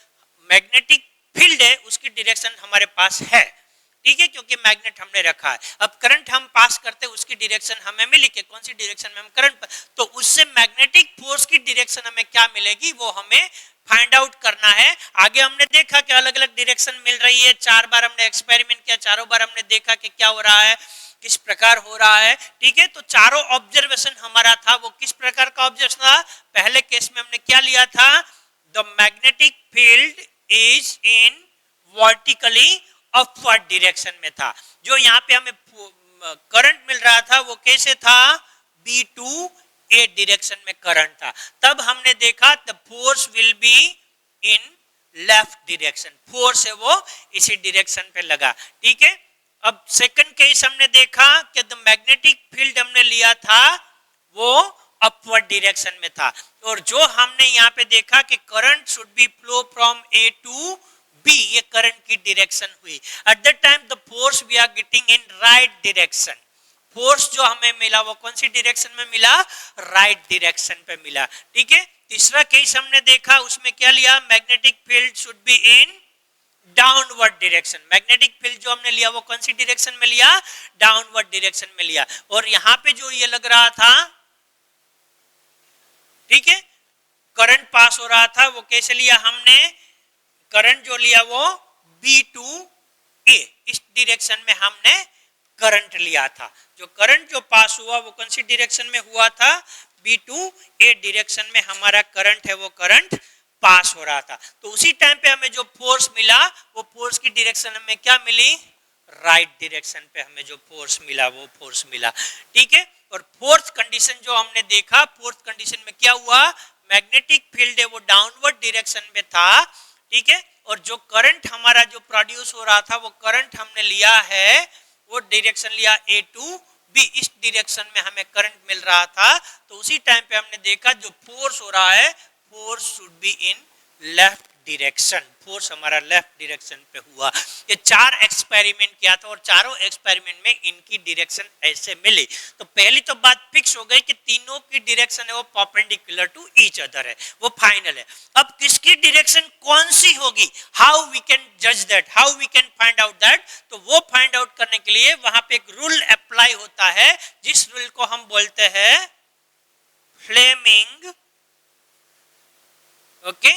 मैग्नेटिक फील्ड है उसकी डायरेक्शन हमारे पास है, ठीक है, क्योंकि मैग्नेट हमने रखा है। अब करंट हम पास करते हैं उसकी डायरेक्शन हमें मिली कि कौन सी डायरेक्शन में हम करंट, तो उससे मैग्नेटिक फोर्स की डायरेक्शन हमें क्या मिलेगी वो हमें फाइंड आउट करना है। आगे हमने देखा कि अलग अलग डायरेक्शन मिल रही है, 4 बार हमने एक्सपेरिमेंट किया, चारों बार हमने देखा कि क्या हो रहा है, किस प्रकार हो रहा है। ठीक है, तो चारों ऑब्जर्वेशन हमारा था वो किस प्रकार का ऑब्जर्वेशन था। पहले केस में हमने क्या लिया था, the magnetic field is in vertically upward direction में था। जो यहाँ पे हमें करंट मिल रहा था वो कैसे था, B2A डायरेक्शन में करंट था। तब हमने देखा the force will be in left direction, force है वो इसी डायरेक्शन पे लगा। ठीक है, अब सेकंड केस हमने देखा कि द मैग्नेटिक फील्ड हमने लिया था वो अपवर्ड डायरेक्शन में था, और जो हमने यहाँ पे देखा कि current should be flow from A to B, ये करंट की डायरेक्शन हुई। At that time the force we are getting in right direction, force जो हमें मिला वो कौन सी डायरेक्शन में मिला, राइट डायरेक्शन पे मिला। ठीक है, तीसरा केस हमने देखा उसमें क्या लिया, magnetic field should be in downward direction, magnetic field जो हमने लिया वो कौन सी डायरेक्शन में लिया, डाउनवर्ड डायरेक्शन में लिया। और यहाँ पे जो ये लग रहा था, ठीक है, करंट पास हो रहा था वो कैसे लिया हमने, करंट जो लिया वो B2A, इस डायरेक्शन में हमने करंट लिया था। जो करंट जो पास हुआ वो कौन सी डायरेक्शन में हुआ था, B2A डायरेक्शन में हमारा करंट है वो करंट पास हो रहा था। तो उसी टाइम पे हमें जो फोर्स मिला वो फोर्स की डायरेक्शन हमें क्या मिली, राइट डायरेक्शन पे हमें जो फोर्स मिला वो फोर्स मिला। ठीक है, और फोर्थ कंडीशन जो हमने देखा, फोर्थ कंडीशन में क्या हुआ, मैग्नेटिक फील्ड है वो डाउनवर्ड डायरेक्शन में था। ठीक है, और जो करंट हमारा जो प्रोड्यूस हो रहा था वो करंट हमने लिया है वो डायरेक्शन लिया A टू B, इस डायरेक्शन में हमें करंट मिल रहा था। तो उसी टाइम पे हमने देखा जो फोर्स हो रहा है force should be in left direction, force हमारा लेफ्ट डायरेक्शन पे हुआ। ये 4 एक्सपेरिमेंट किया था और चारों एक्सपेरिमेंट में इनकी डायरेक्शन ऐसे मिली। तो पहली तो बात फिक्स हो गई कि तीनों की डायरेक्शन है वो परपेंडिकुलर टू ईच अदर है, वो फाइनल है। अब किसकी डायरेक्शन कौन सी होगी, हाउ वी कैन जज that, how we can find out that, तो वो फाइंड आउट करने के लिए वहां पे एक रूल अप्लाई होता है, जिस रूल को हम बोलते हैं Fleming okay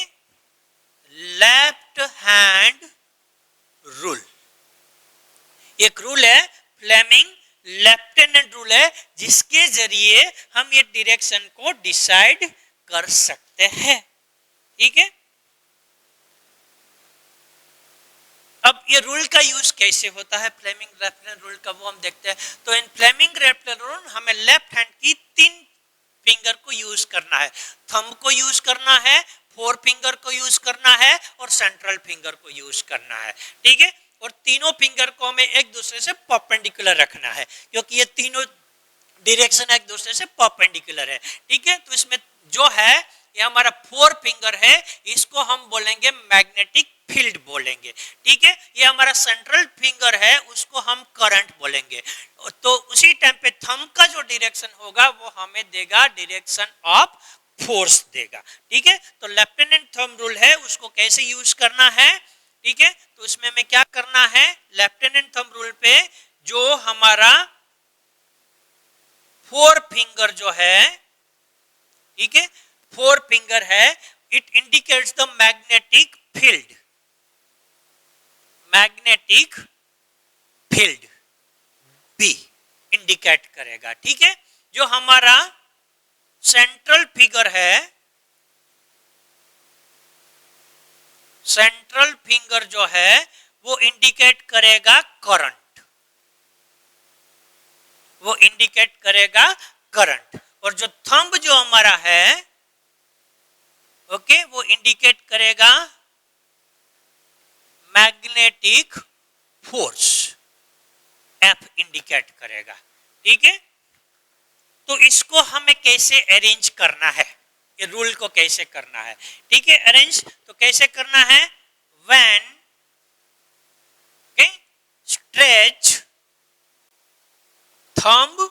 left hand rule. एक रूल है फ्लेमिंग लेफ्ट हैंड रूल है, जिसके जरिए हम ये डायरेक्शन को डिसाइड कर सकते हैं। ठीक है, अब ये रूल का यूज कैसे होता है फ्लेमिंग लेफ्ट हैंड रूल का, वो हम देखते हैं। तो इन फ्लेमिंग लेफ्ट हैंड रूल हमें लेफ्ट हैंड की 3 फिंगर को यूज करना है, थंब को यूज करना है, 4 फिंगर को यूज करना है और सेंट्रल फिंगर को यूज करना है। ठीक है, और तीनों फिंगर को हमें एक दूसरे से परपेंडिकुलर रखना है, क्योंकि ये तीनों डायरेक्शन एक दूसरे से परपेंडिकुलर है। ठीक है, तो इसमें जो है ये हमारा 4 फिंगर है, इसको हम बोलेंगे मैग्नेटिक फील्ड बोलेंगे। ठीक है, ये हमारा सेंट्रल फिंगर है, उसको हम करंट बोलेंगे। तो उसी टाइम पे थंब का जो डायरेक्शन होगा वो हमें देगा डायरेक्शन ऑफ फोर्स देगा। ठीक है, तो लेफ्टिनेंट थंब रूल है, उसको कैसे यूज करना है। ठीक है, तो इसमें हमें क्या करना है, लेफ्टिनेंट थंब रूल पे जो हमारा 4 फिंगर जो है, ठीक है 4 फिंगर है, it indicates the magnetic field, magnetic field B indicate करेगा। ठीक है, जो हमारा सेंट्रल फिगर है, सेंट्रल फिंगर जो है वो इंडिकेट करेगा करंट, वो इंडिकेट करेगा करंट, और जो थंब जो हमारा है ओके वो इंडिकेट करेगा मैग्नेटिक फोर्स, एफ इंडिकेट करेगा। ठीक है, तो इसको हमें कैसे अरेंज करना है, ये रूल को कैसे करना है। ठीक है, अरेंज तो कैसे करना है, when stretch thumb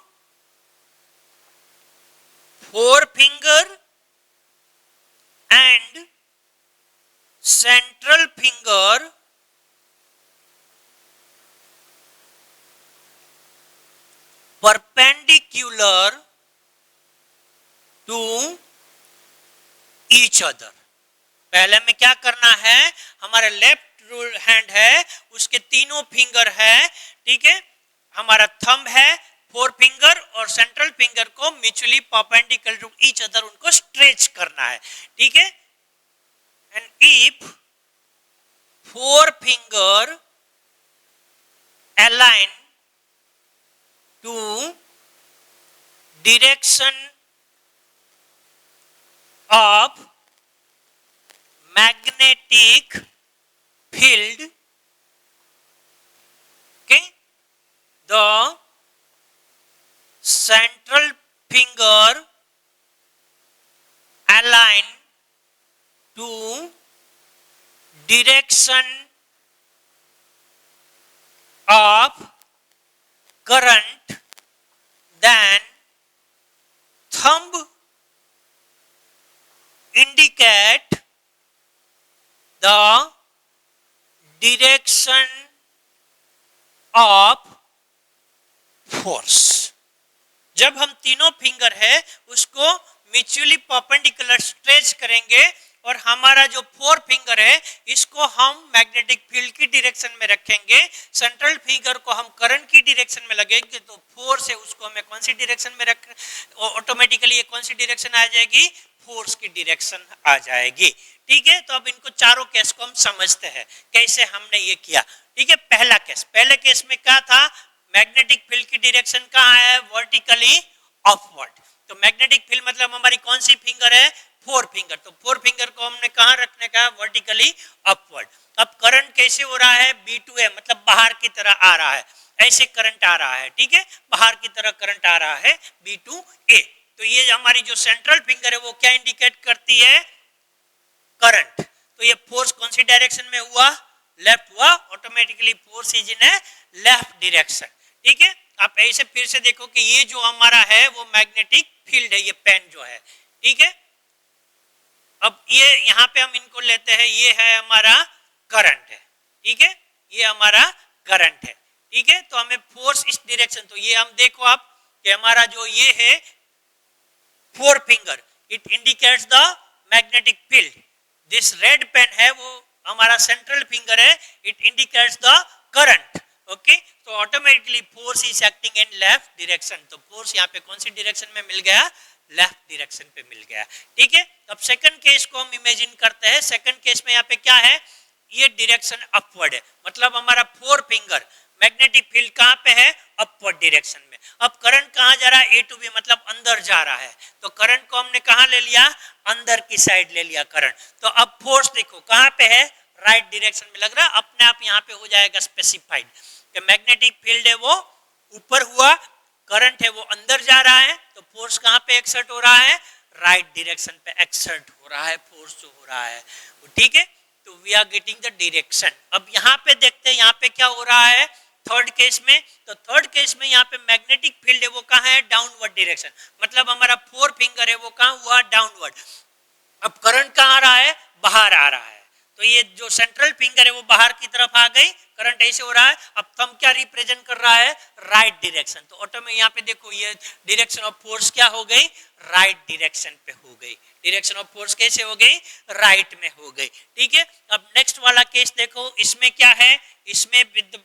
4 finger and central finger perpendicular to each other। पहले में क्या करना है, हमारे लेफ्ट रूल हैंड है, उसके तीनों फिंगर है। ठीक है, हमारा थंब है, 4 फिंगर और सेंट्रल फिंगर को mutually perpendicular to each other उनको स्ट्रेच करना है। ठीक है, and if 4 finger align to direction of magnetic field, okay, the central finger align to direction of current, then thumb indicate the direction of force। जब हम तीनों finger है उसको म्यूचुअली परपेंडिकुलर स्ट्रेच करेंगे और हमारा जो 4 फिंगर है इसको हम मैग्नेटिक फील्ड की डायरेक्शन में रखेंगे, सेंट्रल फिंगर को हम करंट की डायरेक्शन में लगेंगे, तो फोर्स है उसको हमें कौन सी डायरेक्शन में रख, ऑटोमेटिकली ये कौन सी डायरेक्शन आ जाएगी, फोर्स की डायरेक्शन आ जाएगी। ठीक है, तो अब इनको चारों केस को हम समझते हैं कैसे हमने ये किया। ठीक है, पहला केस, पहले केस में क्या था, मैग्नेटिक फील्ड की डायरेक्शन कहाँ है, वर्टिकली अपवर्ड। तो मैग्नेटिक फील्ड मतलब हमारी कौन सी फिंगर है, 4 फिंगर, तो 4 फिंगर को हमने कहाँ रखने का, वर्टिकली अपवर्ड। अब करंट कैसे हो रहा है, B2A मतलब बाहर की तरह आ रहा है, ऐसे करंट आ रहा है। ठीक है, बाहर की तरह करंट आ रहा है B2A। तो ये हमारी जो सेंट्रल फिंगर है वो क्या इंडिकेट करती है, करंट। तो तो ये फोर्स कौन सी डायरेक्शन में हुआ, लेफ्ट हुआ, automatically force is in A left direction. ठीक है, आप ऐसे फिर से देखो कि ये जो हमारा है वो मैग्नेटिक फील्ड है, ये पेन जो है, ठीक है। अब ये यहाँ पे हम इनको लेते हैं, ये है हमारा करंट है, ठीक है, ये हमारा करंट है, ठीक है। तो हमें फोर्स इस डायरेक्शन, तो ये हम देखो आप कि हमारा जो ये है 4 finger, it indicates the magnetic field. This red pen है वो हमारा सेंट्रल फिंगर है, it indicates the current. Okay, तो automatically force is acting in left direction. तो फोर्स यहाँ पे कौन सी डायरेक्शन में मिल गया, लेफ्ट डायरेक्शन पे मिल गया, ठीक है। अब सेकंड केस को हम इमेजिन करते हैं। सेकंड केस में यहाँ पे क्या है, ये डायरेक्शन अपवर्ड है, मतलब हमारा 4 फिंगर, मैग्नेटिक फील्ड कहाँ पे है, अपवर्ड डायरेक्शन में। अब करंट कहाँ जा रहा है, ए टू बी, मतलब अंदर जा रहा है। तो करंट को हमने कहाँ ले लिया, अंदर की साइड ले लिया करंट। तो अब फोर्स देखो कहाँ पे है, राइट डायरेक्शन में लग रहा है, अपने आप यहाँ पे हो जाएगा स्पेसिफाइड कि मैग्नेटिक फील्ड है वो ऊपर हुआ, करंट है वो अंदर जा रहा है, तो फोर्स कहाँ पे एक्सर्ट हो रहा है, राइट डायरेक्शन पे एक्सर्ट हो रहा है फोर्स जो हो रहा है, ठीक है। तो we are getting the direction. अब यहाँ पे देखते हैं यहाँ पे क्या हो रहा है थर्ड केस में। तो थर्ड केस में यहाँ पे मैग्नेटिक फील्ड है वो कहाँ है, डाउनवर्ड डायरेक्शन, मतलब हमारा 4 फिंगर है वो कहाँ हुआ, डाउनवर्ड। अब करंट कहाँ आ रहा है, बाहर आ रहा है, तो ये जो सेंट्रल फिंगर है वो बाहर की तरफ आ गई, करंट ऐसे हो रहा है। अब थंब क्या रिप्रेजेंट कर रहा है, राइट डायरेक्शन। तो ऑटोमेटिक यहाँ पे देखो ये डायरेक्शन ऑफ फोर्स क्या हो गई, राइट डायरेक्शन पे हो गई, डायरेक्शन ऑफ फोर्स कैसे हो गई, राइट में हो गई, ठीक है। अब नेक्स्ट वाला केस देखो, इसमें क्या है, इसमें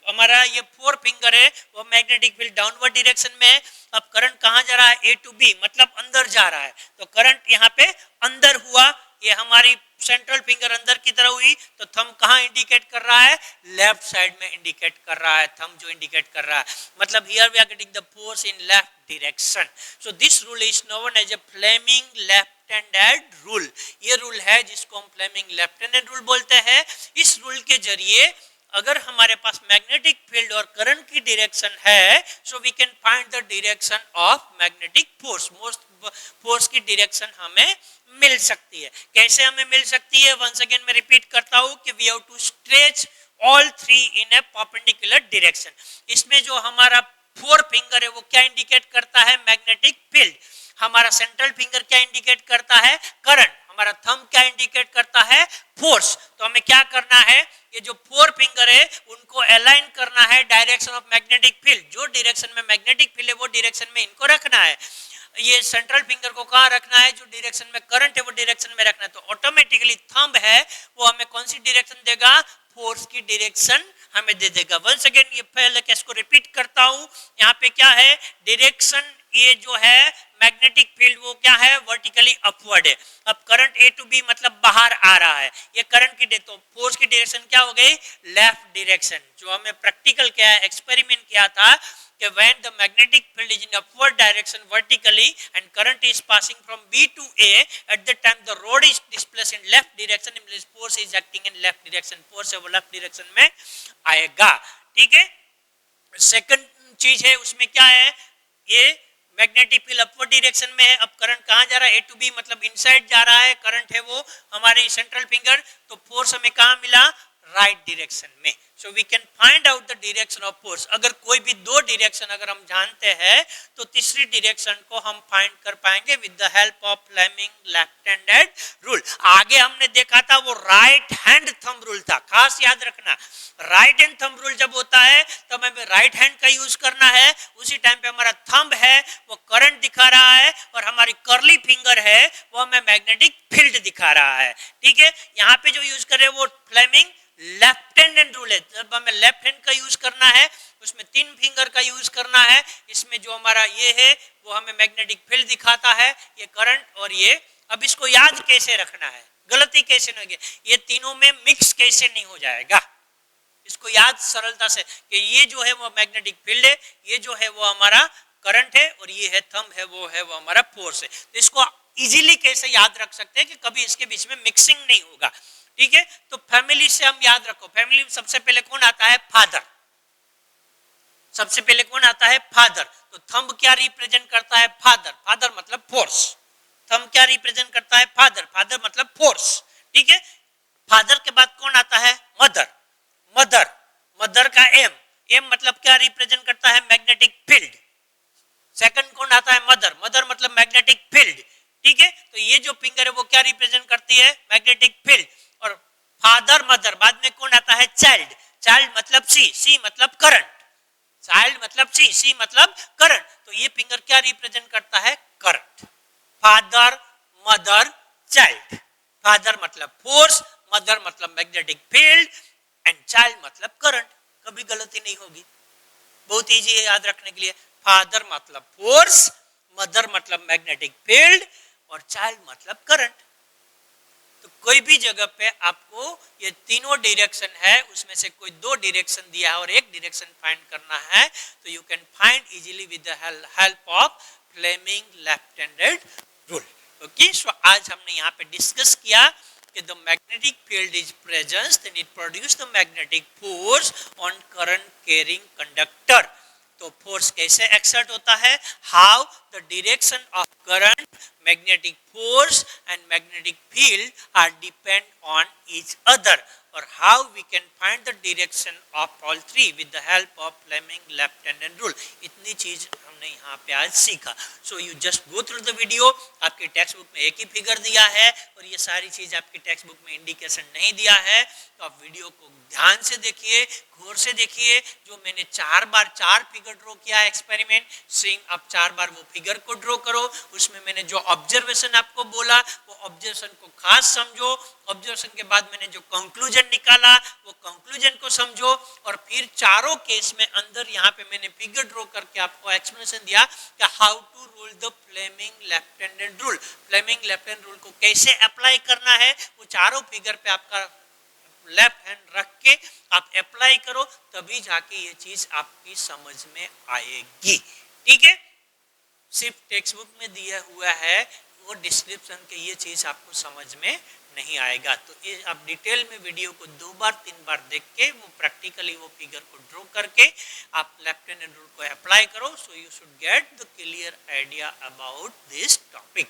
हमारा ये 4 फिंगर है वो मैग्नेटिक फील्ड डाउनवर्ड डायरेक्शन में है। अब करंट कहाँ जा रहा है, ए टू बी, मतलब अंदर जा रहा है, तो करंट यहाँ पे अंदर हुआ, ये हमारी सेंट्रल फिंगर अंदर की तरह हुई, तो थंब कहाँ इंडिकेट कर रहा है, लेफ्ट साइड में इंडिकेट कर रहा है, थंब जो इंडिकेट कर रहा है, मतलब here we are getting the force in left direction. So this rule is known as a Fleming left handed rule. ये रूल है जिसको हम फ्लेमिंग लेफ्ट हैंडेड रूल बोलते हैं। इस रूल के जरिए अगर हमारे पास मैग्नेटिक फील्ड और करंट की डायरेक्शन है, so we can find the direction of magnetic force, most force की डायरेक्शन हमें मिल सकती है। कैसे हमें मिल सकती है, वंस अगेन मैं रिपीट करता हूं कि we have to stretch all 3 in a perpendicular direction. इसमें जो हमारा 4 फिंगर है वो क्या इंडिकेट करता है, मैग्नेटिक फील्ड। हमारा सेंट्रल फिंगर क्या इंडिकेट करता है, करंट। हमारा थंब क्या इंडिकेट करता है, फोर्स। तो हमें क्या करना है, ये जो 4 फिंगर है उनको अलाइन करना है डायरेक्शन ऑफ मैग्नेटिक फील्ड। जो डायरेक्शन में मैग्नेटिक फील्ड है वो डायरेक्शन में इनको रखना है। ये सेंट्रल फिंगर को कहाँ रखना है, जो डायरेक्शन में करंट है वो डायरेक्शन में रखना है। तो ऑटोमेटिकली थंब है वो हमें कौन सी डायरेक्शन देगा, फोर्स की डायरेक्शन हमें दे देगा। वंस अगेन ये पहले केस को रिपीट करता हूं, यहाँ पे क्या है, डायरेक्शन ये जो है मैग्नेटिक फील्ड वो क्या है, वर्टिकली अपवर्ड है। अब करंट ए टू बी मतलब बाहर आ रहा है, ये करंट की तो फोर्स की डायरेक्शन क्या हो गई, लेफ्ट डायरेक्शन। जो हमें प्रैक्टिकल किया है, एक्सपेरिमेंट किया था कि when the magnetic field is in upward direction vertically and current is passing from B to A, at that time the rod is displaced in left direction, means force is acting in left direction, force है वो left direction में आएगा, ठीक है। Second चीज है उसमें क्या है, ये मैग्नेटिक फील्ड अपवर्ड डायरेक्शन में है। अब करंट कहाँ जा रहा है, ए टू बी, मतलब इनसाइड जा रहा है, करंट है वो हमारी सेंट्रल फिंगर, तो फोर्स हमें कहाँ मिला, राइट डायरेक्शन में। So we can find out the direction of force. अगर कोई भी 2 डायरेक्शन अगर हम जानते हैं तो तीसरी डायरेक्शन को हम फाइंड कर पाएंगे with the help of Fleming left handed rule. आगे हमने देखा था वो राइट हैंड थंब रूल था, खास याद रखना। राइट हैंड थंब रूल जब होता है तब हमें राइट हैंड का यूज करना है, उसी टाइम पे हमारा थंब है वो करंट दिखा रहा है और हमारी कर्ली फिंगर है वो हमें मैग्नेटिक फील्ड दिखा रहा है, ठीक है। यहाँ पे जो यूज कर रहे हैं वो फ्लेमिंग लेफ्ट हैंड रूल है। जब हमें लेफ्ट हैंड का यूज करना है उसमें 3 फिंगर का यूज करना है। इसमें जो हमारा ये है वो हमें मैग्नेटिक फील्ड दिखाता है, ये करंट और ये। अब इसको याद कैसे रखना है, गलती कैसे नहीं होगी, ये तीनों में मिक्स कैसे नहीं हो जाएगा, इसको याद सरलता से कि ये जो है वो मैग्नेटिक फील्ड है, ये जो है वो हमारा करंट है और ये है थंब है वो हमारा फोर्स है। तो इसको इजीली कैसे याद रख सकते हैं कि कभी इसके बीच में मिक्सिंग नहीं होगा, ठीक है। तो फैमिली से हम याद रखो, फैमिली में सबसे पहले कौन आता है, फादर। सबसे पहले कौन आता है, फादर। तो थंब क्या रिप्रेजेंट करता है, फादर। फादर मतलब फोर्स। थंब क्या रिप्रेजेंट करता है, फादर। फादर मतलब फोर्स, ठीक है। फादर के बाद कौन आता है? मदर। मदर, मदर का एम, एम मतलब क्या रिप्रेजेंट करता है? Magnetic field. सेकंड कौन आता है? मदर, मदर मतलब मैग्नेटिक फील्ड, ठीक है। तो ये जो फिंगर है वो क्या रिप्रेजेंट करती है? Magnetic field. और फादर मदर, बाद में कौन आता है? चाइल्ड, चाइल्ड मतलब सी, सी मतलब करंट, चाइल्ड मतलब सी, सी मतलब करंट। तो ये फिंगर क्या रिप्रेजेंट करता है? Current. Father mother child, father मतलब फोर्स, मदर मतलब मैग्नेटिक फील्ड एंड चाइल्ड मतलब करंट। कभी गलती नहीं होगी, बहुत इजी है याद रखने के लिए। फादर मतलब फोर्स, मदर मतलब मैग्नेटिक फील्ड और चाइल्ड मतलब करंट। तो कोई भी जगह पे आपको ये तीनों डायरेक्शन है, उसमें से कोई दो डायरेक्शन दिया है और एक डायरेक्शन फाइंड करना है, तो you can find easily with the help of Fleming left handed rule. Okay, so आज हमने यहाँ पे डिस्कस किया कि the magnetic field is present and it produces the magnetic force on current carrying conductor। तो फोर्स कैसे exert होता है? How the direction of current, magnetic force and magnetic field are depend on each other, और how we can find the direction of all three with the help of Fleming left handed rule. इतनी चीज हमने यहाँ पे आज सीखा। So you just go through the video. आपकी text book में एक ही फिगर दिया है और ये सारी चीज आपकी टेक्स्ट बुक में इंडिकेशन नहीं दिया है, तो आप वीडियो को ध्यान से देखिए, गौर से देखिए। जो मैंने 4 बार 4 फिगर ड्रॉ किया एक्सपेरिमेंट, सेम आप 4 बार वो फिगर को ड्रॉ करो। उसमें मैंने जो ऑब्जर्वेशन आपको बोला वो ऑब्जर्वेशन को खास समझो। ऑब्जर्वेशन के बाद मैंने जो कंक्लूजन निकाला वो कंक्लूजन को समझो, और फिर चारों केस में अंदर यहाँ पे मैंने फिगर ड्रॉ करके आपको एक्सप्लेनेशन दिया कि how to rule the Fleming left handed rule. Fleming left hand rule को कैसे अप्लाई करना है, वो चारों फिगर पे आपका लेफ्ट हैंड रख के आप अप्लाई करो, तभी जाके ये चीज आपकी समझ में आएगी, ठीक है। सिर्फ टेक्स्ट बुक में दिया हुआ है वो डिस्क्रिप्शन के ये चीज आपको समझ में नहीं आएगा। तो ये आप डिटेल में वीडियो को 2 बार 3 बार देख के वो प्रैक्टिकली वो फिगर को ड्रॉ करके आप लेफ्ट हैंड रूल को अप्लाई करो। So you should get the clear idea about this topic.